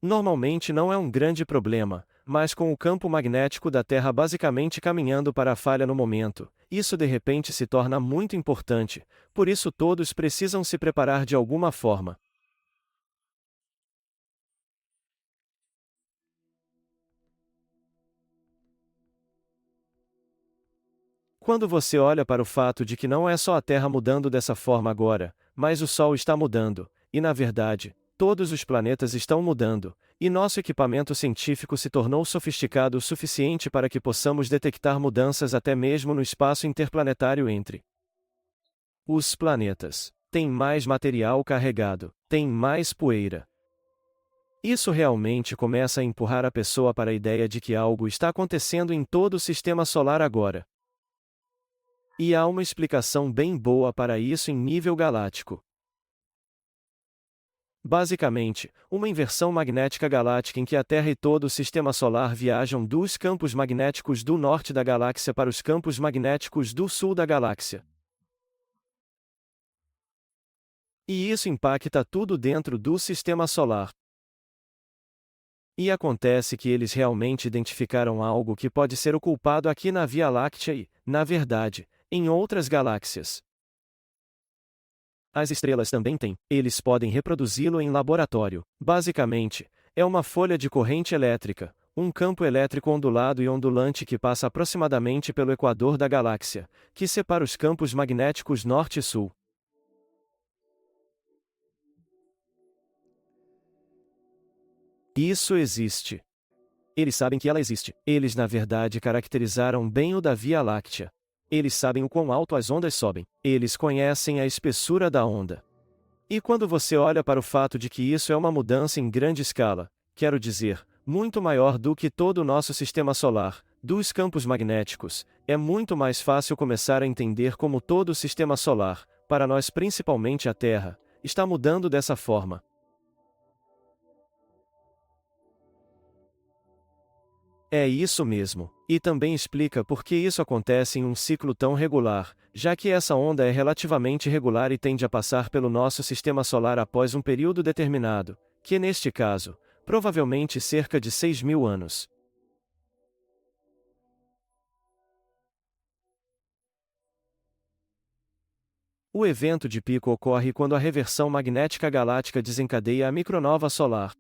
Normalmente não é um grande problema, mas com o campo magnético da Terra basicamente caminhando para a falha no momento, isso de repente se torna muito importante, por isso todos precisam se preparar de alguma forma. Quando você olha para o fato de que não é só a Terra mudando dessa forma agora, mas o Sol está mudando, e na verdade, todos os planetas estão mudando, e nosso equipamento científico se tornou sofisticado o suficiente para que possamos detectar mudanças até mesmo no espaço interplanetário entre os planetas. Tem mais material carregado, tem mais poeira. Isso realmente começa a empurrar a pessoa para a ideia de que algo está acontecendo em todo o sistema solar agora. E há uma explicação bem boa para isso em nível galáctico. Basicamente, uma inversão magnética galáctica em que a Terra e todo o sistema solar viajam dos campos magnéticos do norte da galáxia para os campos magnéticos do sul da galáxia. E isso impacta tudo dentro do sistema solar. E acontece que eles realmente identificaram algo que pode ser o culpado aqui na Via Láctea e, na verdade, em outras galáxias. As estrelas também têm, eles podem reproduzi-lo em laboratório. Basicamente, é uma folha de corrente elétrica, um campo elétrico ondulado e ondulante que passa aproximadamente pelo equador da galáxia, que separa os campos magnéticos norte e sul. Isso existe. Eles sabem que ela existe. Eles na verdade caracterizaram bem o da Via Láctea. Eles sabem o quão alto as ondas sobem. Eles conhecem a espessura da onda. E quando você olha para o fato de que isso é uma mudança em grande escala, quero dizer, muito maior do que todo o nosso sistema solar, dos campos magnéticos, é muito mais fácil começar a entender como todo o sistema solar, para nós principalmente a Terra, está mudando dessa forma. É isso mesmo, e também explica por que isso acontece em um ciclo tão regular, já que essa onda é relativamente regular e tende a passar pelo nosso sistema solar após um período determinado, que neste caso, provavelmente cerca de 6.000 anos. O evento de pico ocorre quando a reversão magnética galáctica desencadeia a micronova solar.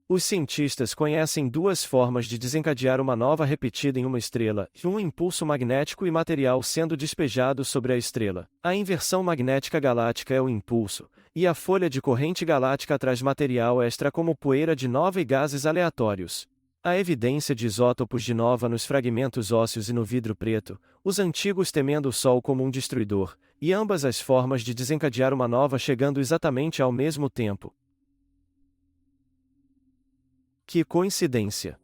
Os cientistas conhecem duas formas de desencadear uma nova repetida em uma estrela, um impulso magnético e material sendo despejado sobre a estrela. A inversão magnética galáctica é o impulso, e a folha de corrente galáctica traz material extra como poeira de nova e gases aleatórios. A evidência de isótopos de nova nos fragmentos ósseos e no vidro preto, os antigos temendo o Sol como um destruidor, e ambas as formas de desencadear uma nova chegando exatamente ao mesmo tempo. Que coincidência!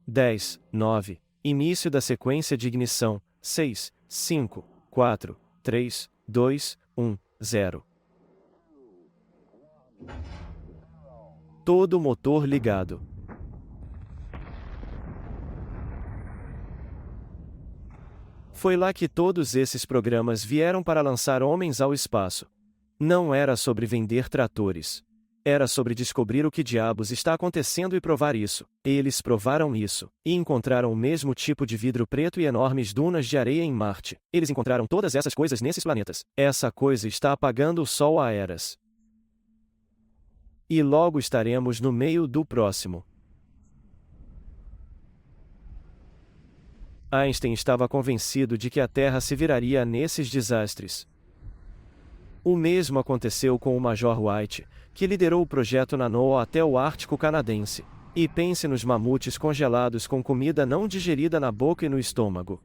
10, 9. Início da sequência de ignição. 6, 5, 4, 3, 2, 1, 0. Todo o motor ligado. Foi lá que todos esses programas vieram para lançar homens ao espaço. Não era sobre vender tratores. Era sobre descobrir o que diabos está acontecendo e provar isso. Eles provaram isso, e encontraram o mesmo tipo de vidro preto e enormes dunas de areia em Marte. Eles encontraram todas essas coisas nesses planetas. Essa coisa está apagando o Sol há eras. E logo estaremos no meio do próximo. Einstein estava convencido de que a Terra se viraria nesses desastres. O mesmo aconteceu com o Major White, que liderou o projeto NaNOA até o Ártico canadense. E pense nos mamutes congelados com comida não digerida na boca e no estômago.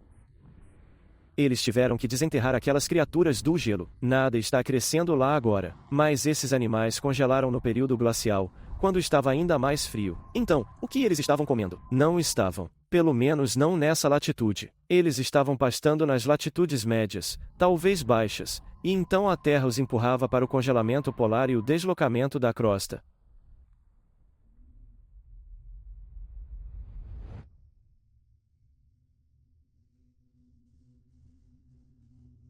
Eles tiveram que desenterrar aquelas criaturas do gelo. Nada está crescendo lá agora, mas esses animais congelaram no período glacial, quando estava ainda mais frio. Então, o que eles estavam comendo? Não estavam. Pelo menos não nessa latitude. Eles estavam pastando nas latitudes médias, talvez baixas, e então a Terra os empurrava para o congelamento polar e o deslocamento da crosta.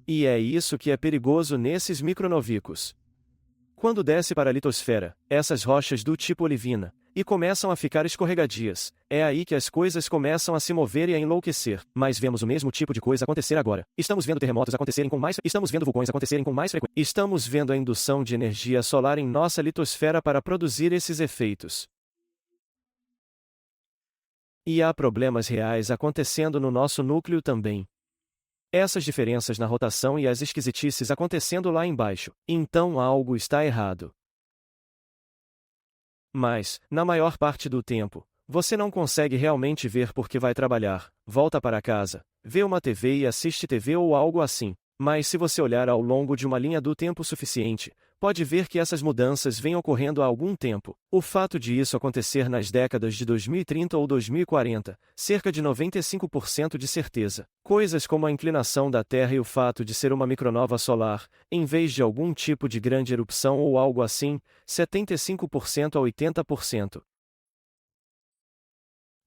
E é isso que é perigoso nesses micronovicos. Quando desce para a litosfera, essas rochas do tipo olivina, e começam a ficar escorregadias, é aí que as coisas começam a se mover e a enlouquecer. Mas vemos o mesmo tipo de coisa acontecer agora. Estamos vendo terremotos acontecerem com mais estamos vendo vulcões acontecerem com mais frequência. Estamos vendo a indução de energia solar em nossa litosfera para produzir esses efeitos. E há problemas reais acontecendo no nosso núcleo também. Essas diferenças na rotação e as esquisitices acontecendo lá embaixo. Então algo está errado. Mas, na maior parte do tempo, você não consegue realmente ver porque vai trabalhar, volta para casa, vê uma TV e assiste TV ou algo assim. Mas se você olhar ao longo de uma linha do tempo suficiente, pode ver que essas mudanças vêm ocorrendo há algum tempo. O fato de isso acontecer nas décadas de 2030 ou 2040, cerca de 95% de certeza. Coisas como a inclinação da Terra e o fato de ser uma micronova solar, em vez de algum tipo de grande erupção ou algo assim, 75% a 80%.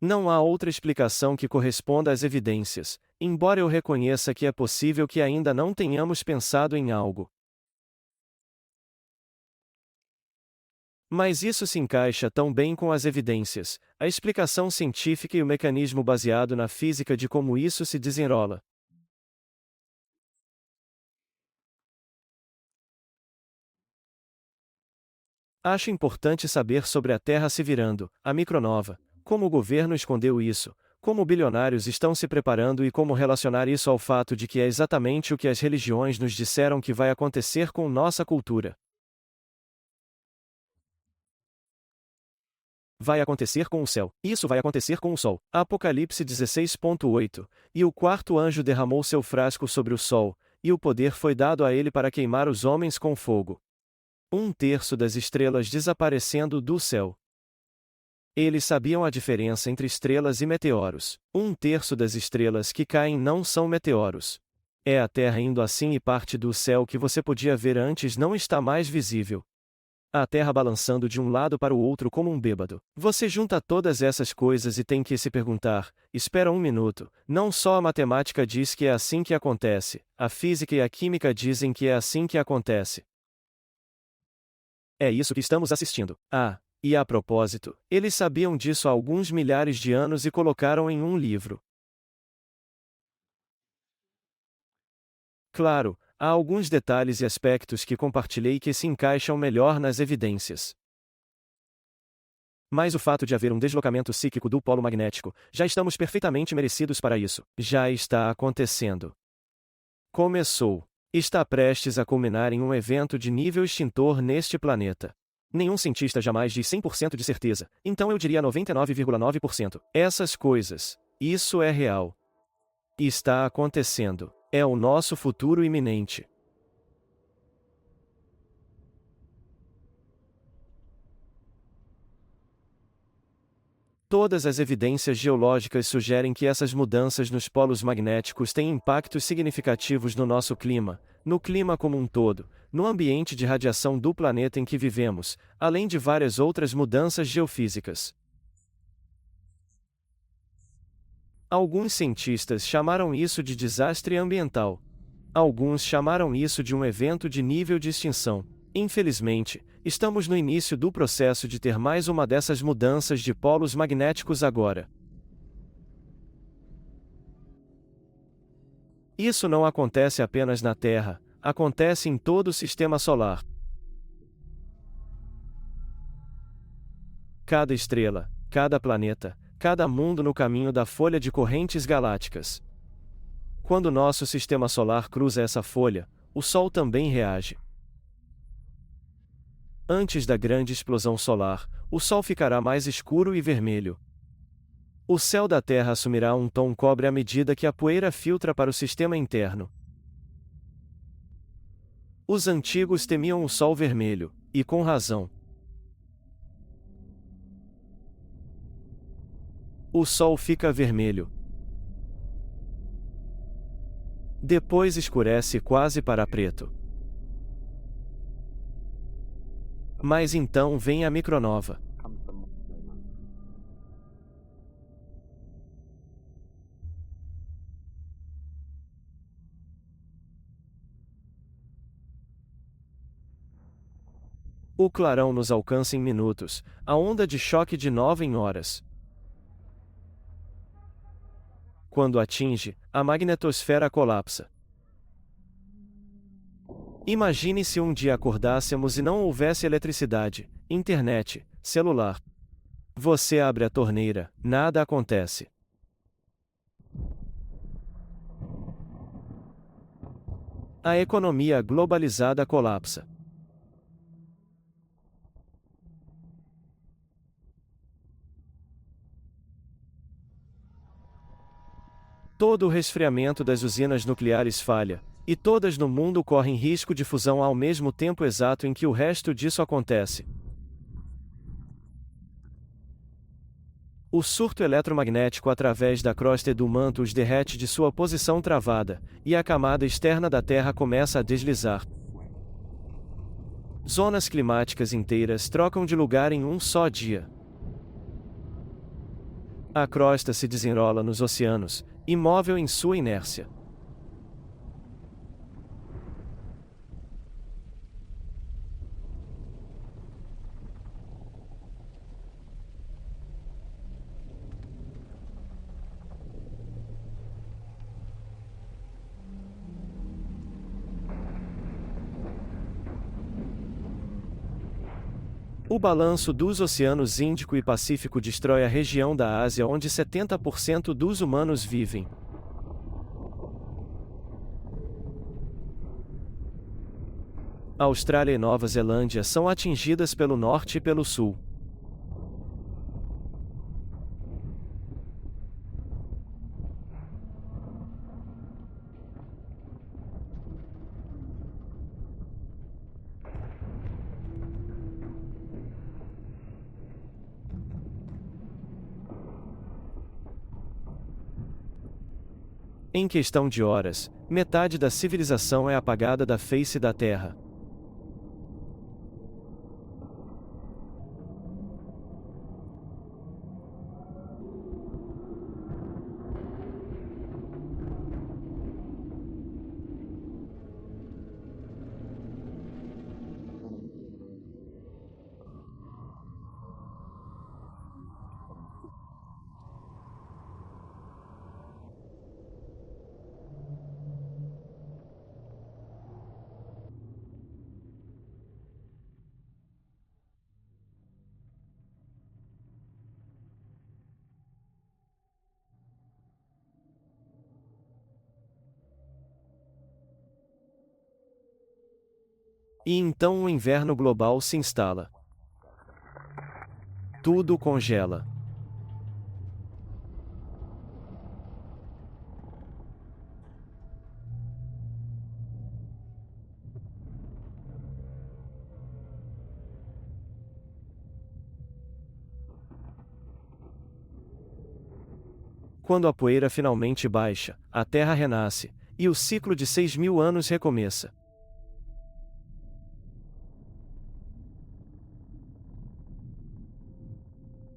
Não há outra explicação que corresponda às evidências, embora eu reconheça que é possível que ainda não tenhamos pensado em algo. Mas isso se encaixa tão bem com as evidências, a explicação científica e o mecanismo baseado na física de como isso se desenrola. Acho importante saber sobre a Terra se virando, a micronova, como o governo escondeu isso, como bilionários estão se preparando e como relacionar isso ao fato de que é exatamente o que as religiões nos disseram que vai acontecer com nossa cultura. vai acontecer com o céu. Isso vai acontecer com o sol. Apocalipse 16:8. E o quarto anjo derramou seu frasco sobre o sol, e o poder foi dado a ele para queimar os homens com fogo. 1/3 das estrelas desaparecendo do céu. Eles sabiam a diferença entre estrelas e meteoros. 1/3 das estrelas que caem não são meteoros. É a Terra indo assim e parte do céu que você podia ver antes não está mais visível. A Terra balançando de um lado para o outro como um bêbado. Você junta todas essas coisas e tem que se perguntar: espera um minuto, não só a matemática diz que é assim que acontece, a física e a química dizem que é assim que acontece. É isso que estamos assistindo. E a propósito, eles sabiam disso há alguns milhares de anos e colocaram em um livro. Claro, há alguns detalhes e aspectos que compartilhei que se encaixam melhor nas evidências. Mas o fato de haver um deslocamento psíquico do polo magnético, já estamos perfeitamente merecidos para isso. Já está acontecendo. Começou. Está prestes a culminar em um evento de nível extintor neste planeta. Nenhum cientista jamais diz 100% de certeza, então eu diria 99,9%. Essas coisas. Isso é real. Está acontecendo. É o nosso futuro iminente. Todas as evidências geológicas sugerem que essas mudanças nos polos magnéticos têm impactos significativos no nosso clima, no clima como um todo, no ambiente de radiação do planeta em que vivemos, além de várias outras mudanças geofísicas. Alguns cientistas chamaram isso de desastre ambiental. Alguns chamaram isso de um evento de nível de extinção. Infelizmente, estamos no início do processo de ter mais uma dessas mudanças de polos magnéticos agora. Isso não acontece apenas na Terra, acontece em todo o sistema solar. Cada estrela, cada planeta, cada mundo no caminho da folha de correntes galácticas. Quando nosso sistema solar cruza essa folha, o Sol também reage. Antes da grande explosão solar, o Sol ficará mais escuro e vermelho. O céu da Terra assumirá um tom cobre à medida que a poeira filtra para o sistema interno. Os antigos temiam o Sol vermelho, e com razão. O Sol fica vermelho. Depois escurece quase para preto. Mas então vem a micronova. O clarão nos alcança em minutos, a onda de choque de nova em horas. Quando atinge, a magnetosfera colapsa. Imagine se um dia acordássemos e não houvesse eletricidade, internet, celular. Você abre a torneira, nada acontece. A economia globalizada colapsa. Todo o resfriamento das usinas nucleares falha, e todas no mundo correm risco de fusão ao mesmo tempo exato em que o resto disso acontece. O surto eletromagnético através da crosta do manto os derrete de sua posição travada, e a camada externa da Terra começa a deslizar. Zonas climáticas inteiras trocam de lugar em um só dia. A crosta se desenrola nos oceanos, imóvel em sua inércia. O balanço dos oceanos Índico e Pacífico destrói a região da Ásia onde 70% dos humanos vivem. Austrália e Nova Zelândia são atingidas pelo norte e pelo sul. Em questão de horas, metade da civilização é apagada da face da Terra. E então o inverno global se instala. Tudo congela. Quando a poeira finalmente baixa, a Terra renasce, e o ciclo de 6.000 anos recomeça.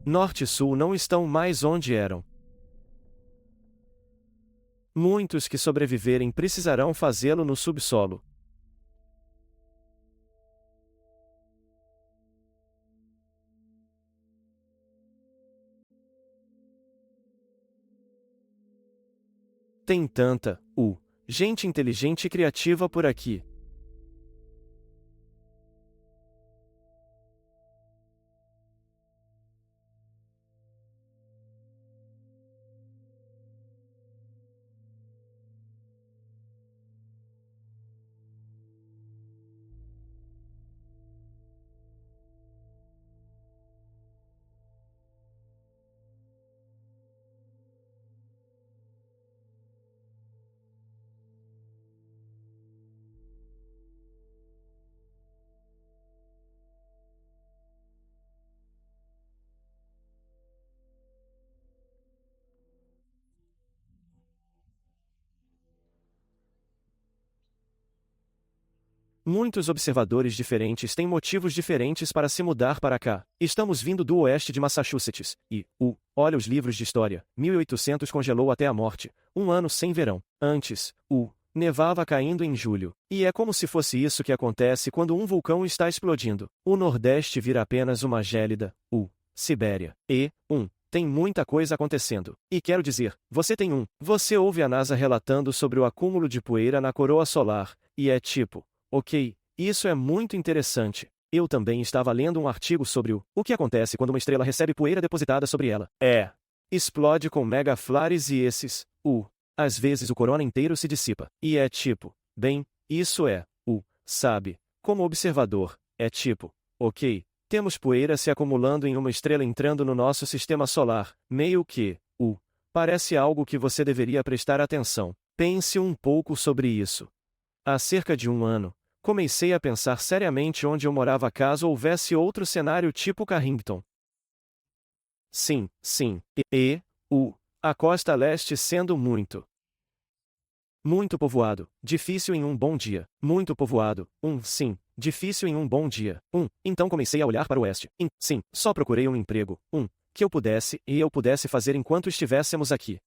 Norte e Sul não estão mais onde eram. Muitos que sobreviverem precisarão fazê-lo no subsolo. Tem tanta, gente inteligente e criativa por aqui. Muitos observadores diferentes têm motivos diferentes para se mudar para cá. Estamos vindo do oeste de Massachusetts, e, olha os livros de história, 1800 congelou até a morte, um ano sem verão. Antes, nevava caindo em julho. E é como se fosse isso que acontece quando um vulcão está explodindo. O Nordeste vira apenas uma gélida, Sibéria. E, tem muita coisa acontecendo. E quero dizer, você ouve a NASA relatando sobre o acúmulo de poeira na coroa solar, e é tipo, ok, isso é muito interessante. Eu também estava lendo um artigo sobre o que acontece quando uma estrela recebe poeira depositada sobre ela. Explode com megaflares e esses, às vezes o corona inteiro se dissipa. E é tipo, bem, isso é, sabe, como observador, é tipo, ok, temos poeira se acumulando em uma estrela entrando no nosso sistema solar, meio que, parece algo que você deveria prestar atenção. Pense um pouco sobre isso. Há cerca de um ano, comecei a pensar seriamente onde eu morava caso houvesse outro cenário tipo Carrington. Sim, a costa leste sendo muito povoado, difícil em um bom dia. Muito povoado, difícil em um bom dia. Então comecei a olhar para o oeste. Só procurei um emprego, que eu pudesse fazer enquanto estivéssemos aqui.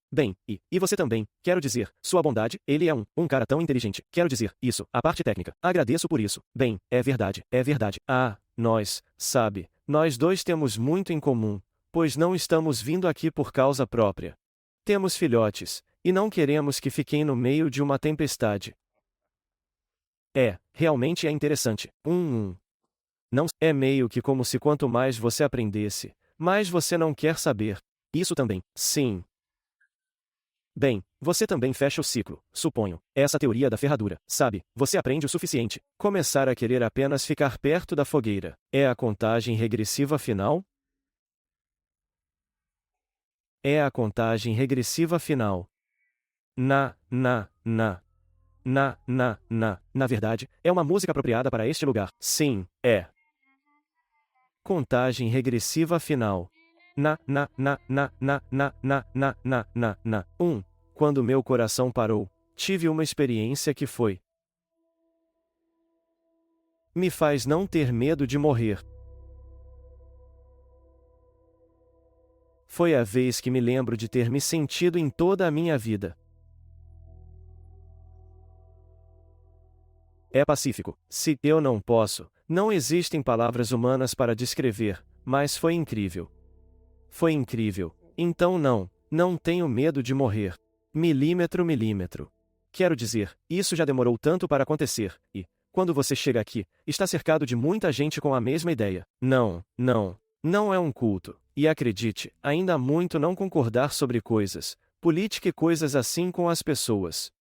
Bem, e você também, quero dizer, sua bondade, ele é um cara tão inteligente, quero dizer, isso, a parte técnica, agradeço por isso, bem, é verdade. Nós dois temos muito em comum, pois não estamos vindo aqui por causa própria. Temos filhotes, e não queremos que fiquem no meio de uma tempestade. Realmente é interessante, Não, é meio que como se quanto mais você aprendesse, mais você não quer saber. Isso também, sim. Bem, você também fecha o ciclo, suponho. Essa teoria da ferradura, sabe? Você aprende o suficiente. Começar a querer apenas ficar perto da fogueira. É a contagem regressiva final? É a contagem regressiva final. Na verdade, é uma música apropriada para este lugar. Sim, é. Contagem regressiva final. quando meu coração parou, tive uma experiência que me faz não ter medo de morrer. Foi a vez que me lembro de ter me sentido em toda a minha vida. É pacífico. Se eu não posso, não existem palavras humanas para descrever, mas foi incrível. Foi incrível. Então não tenho medo de morrer. Milímetro. Quero dizer, isso já demorou tanto para acontecer, e, quando você chega aqui, está cercado de muita gente com a mesma ideia. Não é um culto. E acredite, ainda há muito não concordar sobre coisas, política e coisas assim com as pessoas.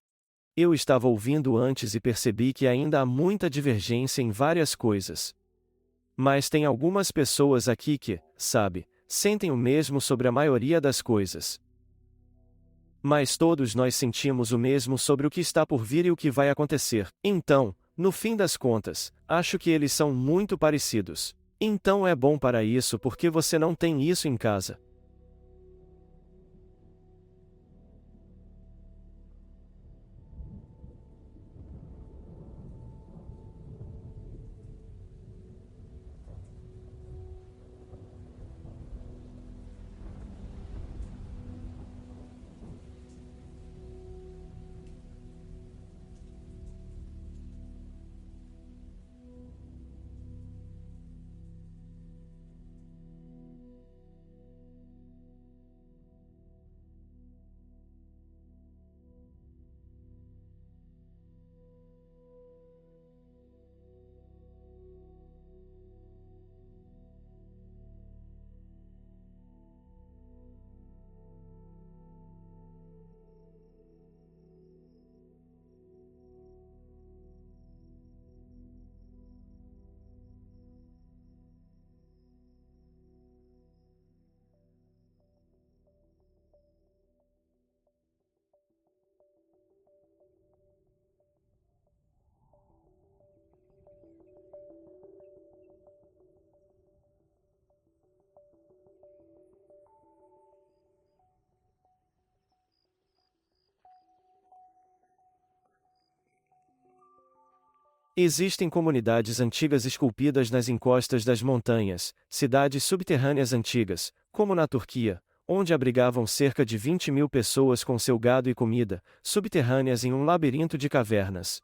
Eu estava ouvindo antes e percebi que ainda há muita divergência em várias coisas. Mas tem algumas pessoas aqui que, sabe, sentem o mesmo sobre a maioria das coisas. Mas todos nós sentimos o mesmo sobre o que está por vir e o que vai acontecer. Então, no fim das contas, acho que eles são muito parecidos. Então é bom para isso porque você não tem isso em casa. Existem comunidades antigas esculpidas nas encostas das montanhas, cidades subterrâneas antigas, como na Turquia, onde abrigavam cerca de 20.000 pessoas com seu gado e comida, subterrâneas em um labirinto de cavernas.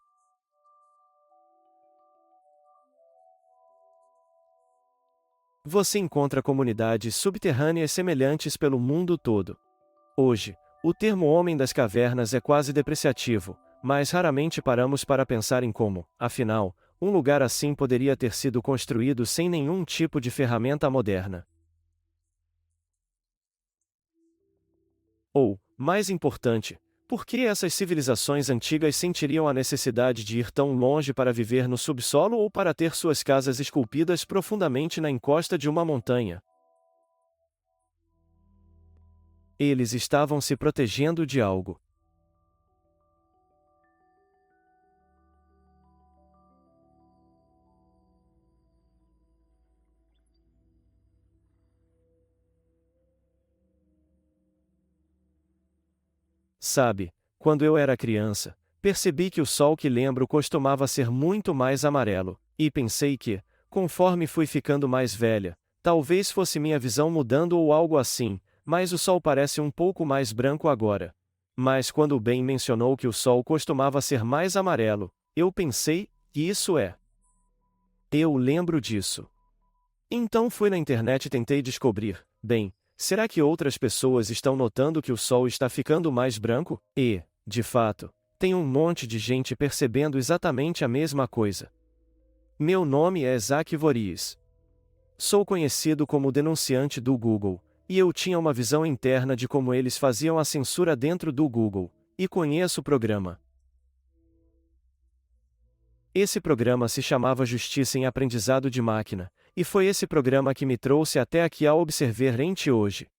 Você encontra comunidades subterrâneas semelhantes pelo mundo todo. Hoje, o termo homem das cavernas é quase depreciativo, mas raramente paramos para pensar em como, afinal, um lugar assim poderia ter sido construído sem nenhum tipo de ferramenta moderna. Ou, mais importante, por que essas civilizações antigas sentiriam a necessidade de ir tão longe para viver no subsolo ou para ter suas casas esculpidas profundamente na encosta de uma montanha? Eles estavam se protegendo de algo. Sabe, quando eu era criança, percebi que o sol que lembro costumava ser muito mais amarelo, e pensei que, conforme fui ficando mais velha, talvez fosse minha visão mudando ou algo assim, mas o sol parece um pouco mais branco agora. Mas quando o Ben mencionou que o sol costumava ser mais amarelo, eu pensei, isso é. Eu lembro disso. Então fui na internet e tentei descobrir, bem, será que outras pessoas estão notando que o sol está ficando mais branco? E, de fato, tem um monte de gente percebendo exatamente a mesma coisa. Meu nome é Isaac Voorhees. Sou conhecido como o denunciante do Google, e eu tinha uma visão interna de como eles faziam a censura dentro do Google, e conheço o programa. Esse programa se chamava Justiça em Aprendizado de Máquina, e foi esse programa que me trouxe até aqui ao Observer Ente hoje.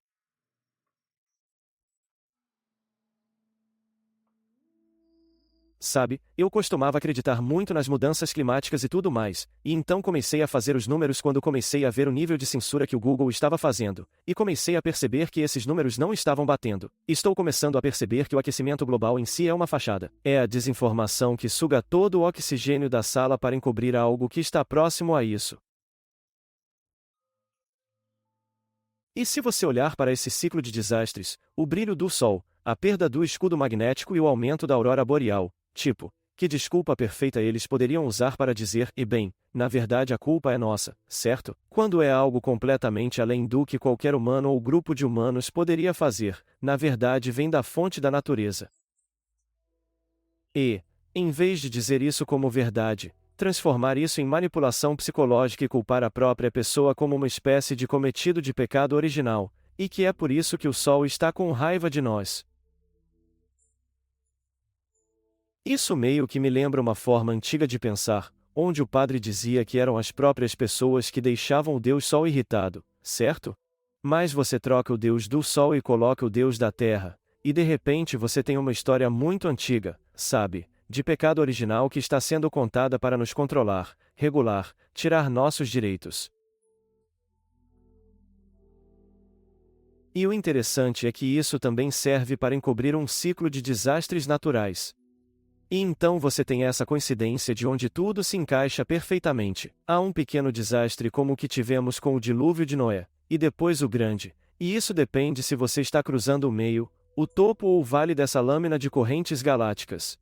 Sabe, eu costumava acreditar muito nas mudanças climáticas e tudo mais, e então comecei a fazer os números quando comecei a ver o nível de censura que o Google estava fazendo, e comecei a perceber que esses números não estavam batendo. Estou começando a perceber que o aquecimento global em si é uma fachada. É a desinformação que suga todo o oxigênio da sala para encobrir algo que está próximo a isso. E se você olhar para esse ciclo de desastres, o brilho do Sol, a perda do escudo magnético e o aumento da aurora boreal, tipo, que desculpa perfeita eles poderiam usar para dizer, e bem, na verdade a culpa é nossa, certo? Quando é algo completamente além do que qualquer humano ou grupo de humanos poderia fazer, na verdade vem da fonte da natureza. E, em vez de dizer isso como verdade, transformar isso em manipulação psicológica e culpar a própria pessoa como uma espécie de cometido de pecado original, e que é por isso que o Sol está com raiva de nós. Isso meio que me lembra uma forma antiga de pensar, onde o padre dizia que eram as próprias pessoas que deixavam o Deus Sol irritado, certo? Mas você troca o Deus do Sol e coloca o Deus da Terra, e de repente você tem uma história muito antiga, sabe, de pecado original que está sendo contada para nos controlar, regular, tirar nossos direitos. E o interessante é que isso também serve para encobrir um ciclo de desastres naturais. E então você tem essa coincidência de onde tudo se encaixa perfeitamente. Há um pequeno desastre como o que tivemos com o dilúvio de Noé, e depois o grande, e isso depende se você está cruzando o meio, o topo ou o vale dessa lâmina de correntes galácticas.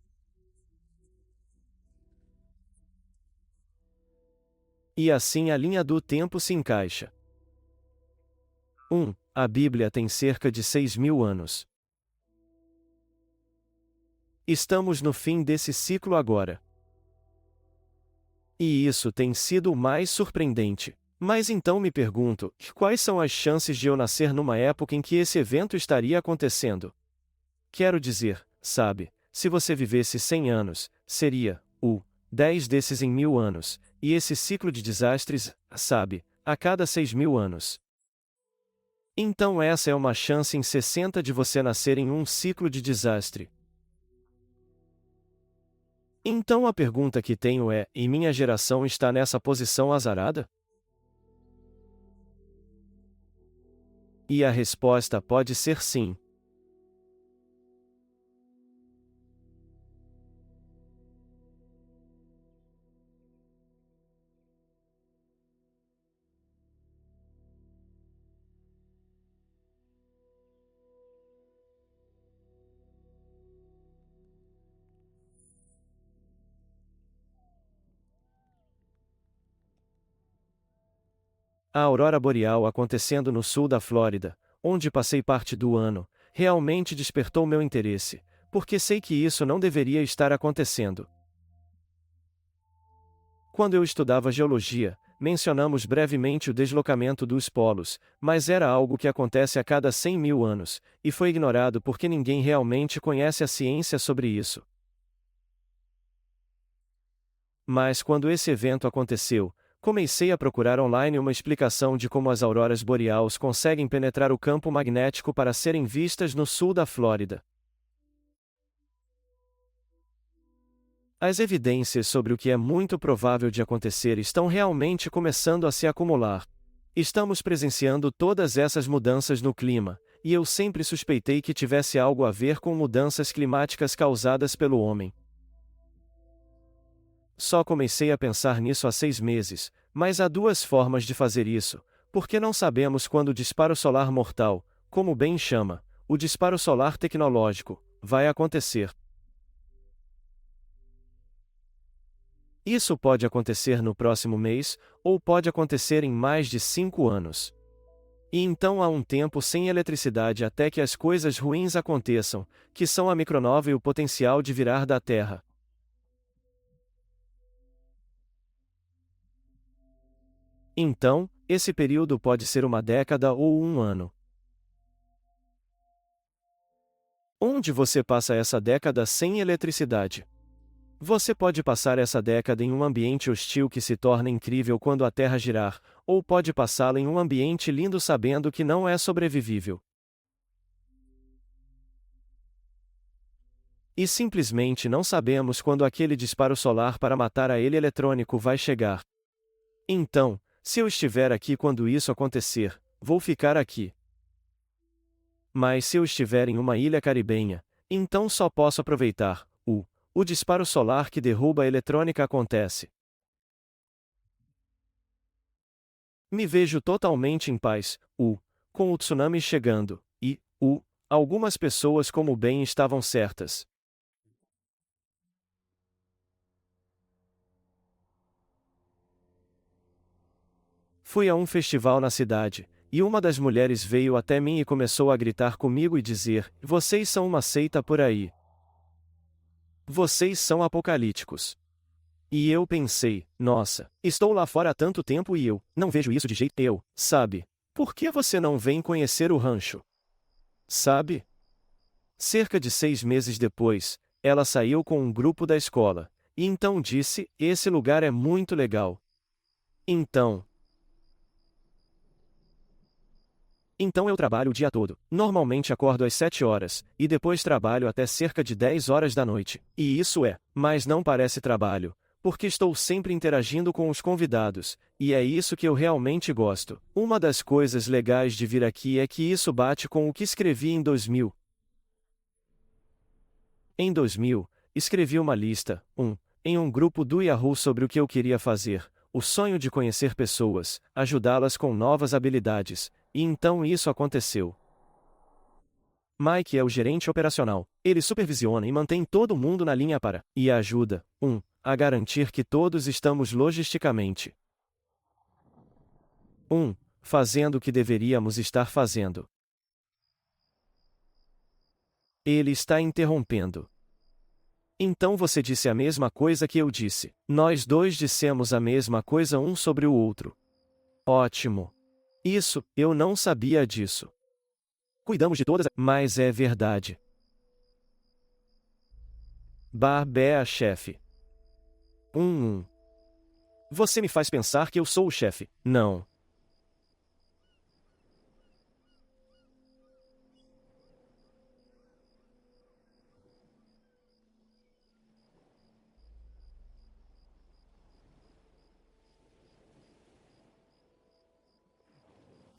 E assim a linha do tempo se encaixa. 1. A Bíblia tem cerca de 6.000 anos. Estamos no fim desse ciclo agora. E isso tem sido o mais surpreendente. Mas então me pergunto, quais são as chances de eu nascer numa época em que esse evento estaria acontecendo? Quero dizer, sabe, se você vivesse 100 anos, seria, 10 desses em 1.000 anos, e esse ciclo de desastres, sabe, a cada 6.000 anos. Então essa é uma chance em 60 de você nascer em um ciclo de desastre. Então a pergunta que tenho é, e minha geração está nessa posição azarada? E a resposta pode ser sim. A aurora boreal acontecendo no sul da Flórida, onde passei parte do ano, realmente despertou meu interesse, porque sei que isso não deveria estar acontecendo. Quando eu estudava geologia, mencionamos brevemente o deslocamento dos polos, mas era algo que acontece a cada 100.000 anos, e foi ignorado porque ninguém realmente conhece a ciência sobre isso. Mas quando esse evento aconteceu, comecei a procurar online uma explicação de como as auroras boreais conseguem penetrar o campo magnético para serem vistas no sul da Flórida. As evidências sobre o que é muito provável de acontecer estão realmente começando a se acumular. Estamos presenciando todas essas mudanças no clima, e eu sempre suspeitei que tivesse algo a ver com mudanças climáticas causadas pelo homem. Só comecei a pensar nisso há 6 meses, mas há duas formas de fazer isso, porque não sabemos quando o disparo solar mortal, como bem chama, o disparo solar tecnológico, vai acontecer. Isso pode acontecer no próximo mês, ou pode acontecer em mais de 5 anos. E então há um tempo sem eletricidade até que as coisas ruins aconteçam, que são a micronova e o potencial de virar da Terra. Então, esse período pode ser uma década ou um ano. Onde você passa essa década sem eletricidade? Você pode passar essa década em um ambiente hostil que se torna incrível quando a Terra girar, ou pode passá-la em um ambiente lindo sabendo que não é sobrevivível. E simplesmente não sabemos quando aquele disparo solar para matar a ele eletrônico vai chegar. Então, se eu estiver aqui quando isso acontecer, vou ficar aqui. Mas se eu estiver em uma ilha caribenha, então só posso aproveitar. O disparo solar que derruba a eletrônica acontece. Me vejo totalmente em paz, com o tsunami chegando, e, algumas pessoas como bem estavam certas. Fui a um festival na cidade, e uma das mulheres veio até mim e começou a gritar comigo e dizer: "Vocês são uma seita por aí. Vocês são apocalípticos." E eu pensei: nossa, estou lá fora há tanto tempo e eu não vejo isso de jeito eu, sabe? Por que você não vem conhecer o rancho? Sabe? Cerca de 6 meses depois, ela saiu com um grupo da escola, e então disse: "Esse lugar é muito legal." Então, Então eu trabalho o dia todo. Normalmente acordo às 7 horas, e depois trabalho até cerca de 10 horas da noite. E isso mas não parece trabalho, porque estou sempre interagindo com os convidados, e é isso que eu realmente gosto. Uma das coisas legais de vir aqui é que isso bate com o que escrevi em 2000. Em 2000, escrevi uma lista, em um grupo do Yahoo sobre o que eu queria fazer, o sonho de conhecer pessoas, ajudá-las com novas habilidades. E então isso aconteceu. Mike é o gerente operacional. Ele supervisiona e mantém todo mundo na linha e ajuda, a garantir que todos estamos logisticamente. Fazendo o que deveríamos estar fazendo. Ele está interrompendo. Então você disse a mesma coisa que eu disse. Nós dois dissemos a mesma coisa um sobre o outro. Ótimo. Isso, eu não sabia disso. Cuidamos de todas, mas é verdade. Barbea chefe. Você me faz pensar que eu sou o chefe. Não.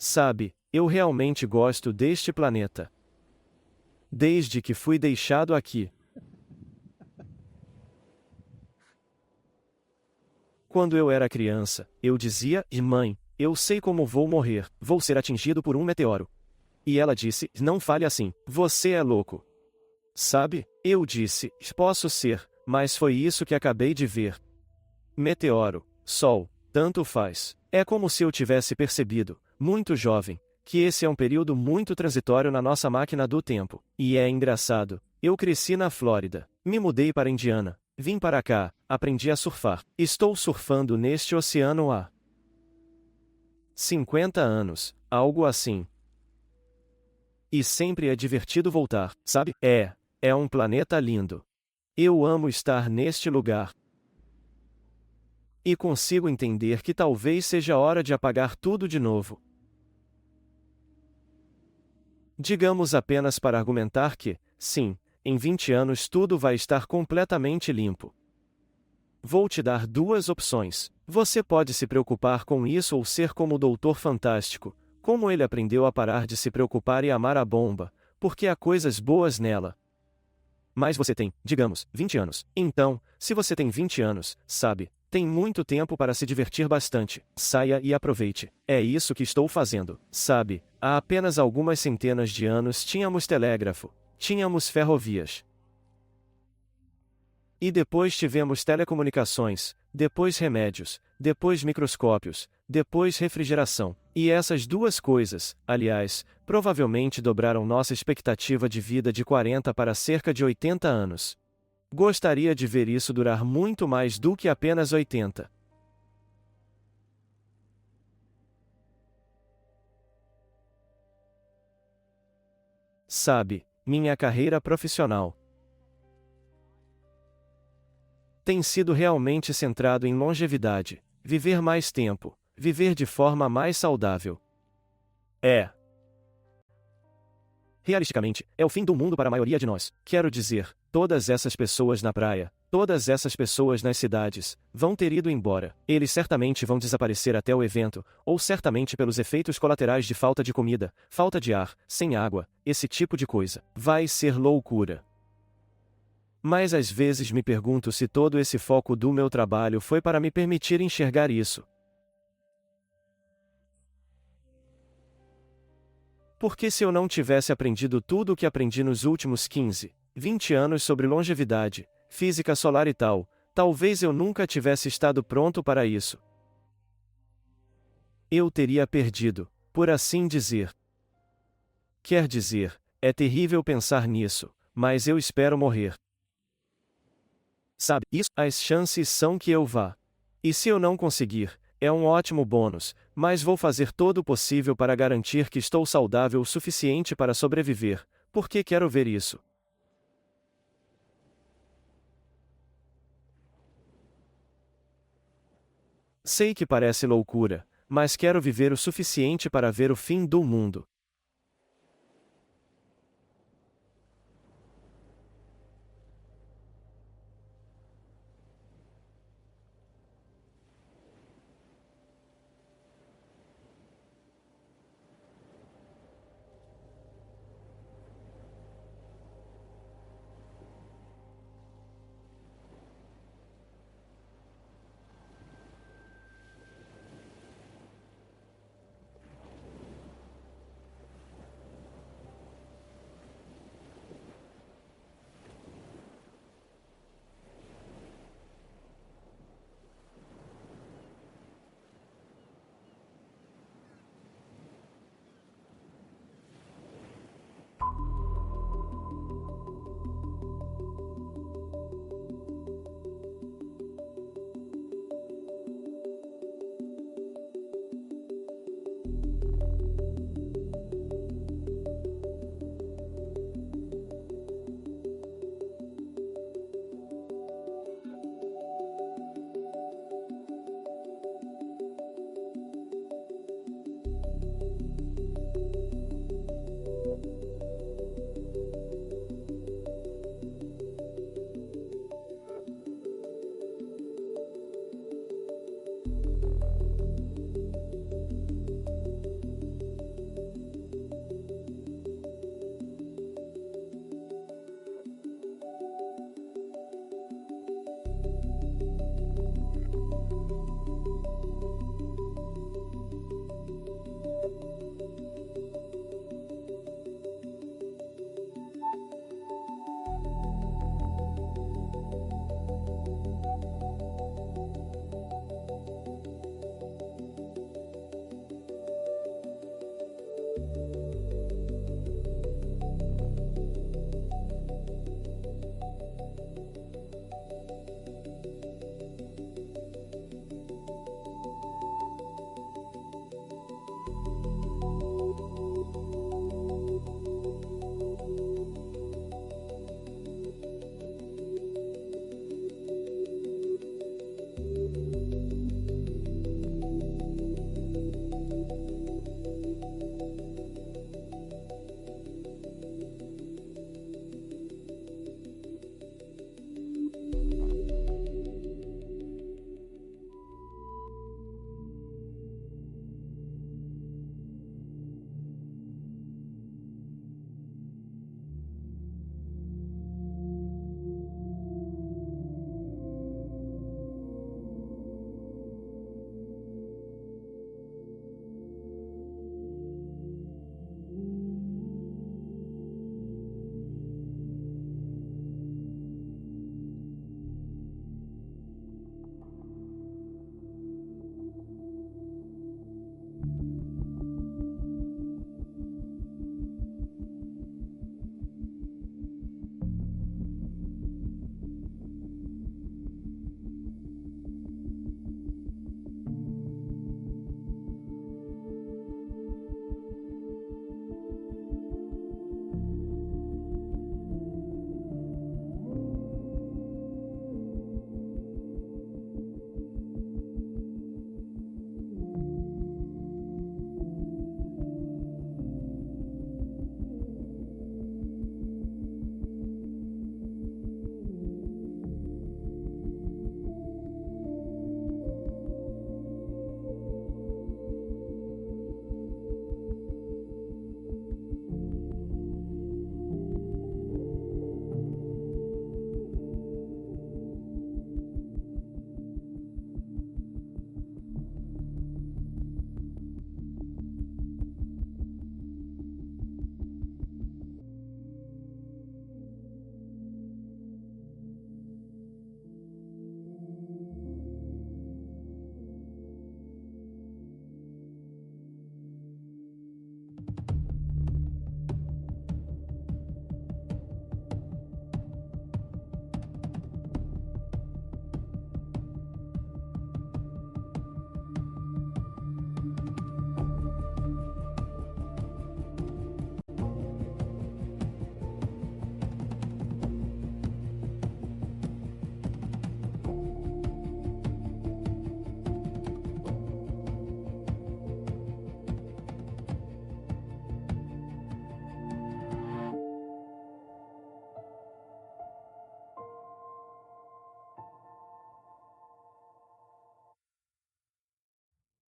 Sabe, eu realmente gosto deste planeta. Desde que fui deixado aqui. Quando eu era criança, eu dizia: "Mãe, eu sei como vou morrer, vou ser atingido por um meteoro." E ela disse: "Não fale assim, você é louco." Sabe, eu disse: "Posso ser, mas foi isso que acabei de ver." Meteoro, Sol, tanto faz. É como se eu tivesse percebido, muito jovem, que esse é um período muito transitório na nossa máquina do tempo. E é engraçado, eu cresci na Flórida, me mudei para Indiana, vim para cá, aprendi a surfar. Estou surfando neste oceano há 50 anos, algo assim. E sempre é divertido voltar, sabe? É um planeta lindo. Eu amo estar neste lugar. E consigo entender que talvez seja hora de apagar tudo de novo. Digamos apenas para argumentar que, sim, em 20 anos tudo vai estar completamente limpo. Vou te dar duas opções. Você pode se preocupar com isso ou ser como o Doutor Fantástico, como ele aprendeu a parar de se preocupar e amar a bomba, porque há coisas boas nela. Mas você tem, digamos, 20 anos. Então, se você tem 20 anos, sabe, tem muito tempo para se divertir bastante. Saia e aproveite. É isso que estou fazendo. Sabe, há apenas algumas centenas de anos tínhamos telégrafo, tínhamos ferrovias. E depois tivemos telecomunicações, depois remédios, depois microscópios, depois refrigeração. E essas duas coisas, aliás, provavelmente dobraram nossa expectativa de vida de 40 para cerca de 80 anos. Gostaria de ver isso durar muito mais do que apenas 80. Sabe, minha carreira profissional tem sido realmente centrado em longevidade, viver mais tempo, viver de forma mais saudável. realisticamente, é o fim do mundo para a maioria de nós. Quero dizer, todas essas pessoas na praia, todas essas pessoas nas cidades, vão ter ido embora. Eles certamente vão desaparecer até o evento, ou certamente pelos efeitos colaterais de falta de comida, falta de ar, sem água, esse tipo de coisa. Vai ser loucura. Mas às vezes me pergunto se todo esse foco do meu trabalho foi para me permitir enxergar isso. Porque se eu não tivesse aprendido tudo o que aprendi nos últimos 15, 20 anos sobre longevidade, física solar e tal, talvez eu nunca tivesse estado pronto para isso. Eu teria perdido, por assim dizer. Quer dizer, é terrível pensar nisso, mas eu espero morrer. Sabe, isso, as chances são que eu vá. E se eu não conseguir, é um ótimo bônus, mas vou fazer todo o possível para garantir que estou saudável o suficiente para sobreviver, porque quero ver isso. Sei que parece loucura, mas quero viver o suficiente para ver o fim do mundo.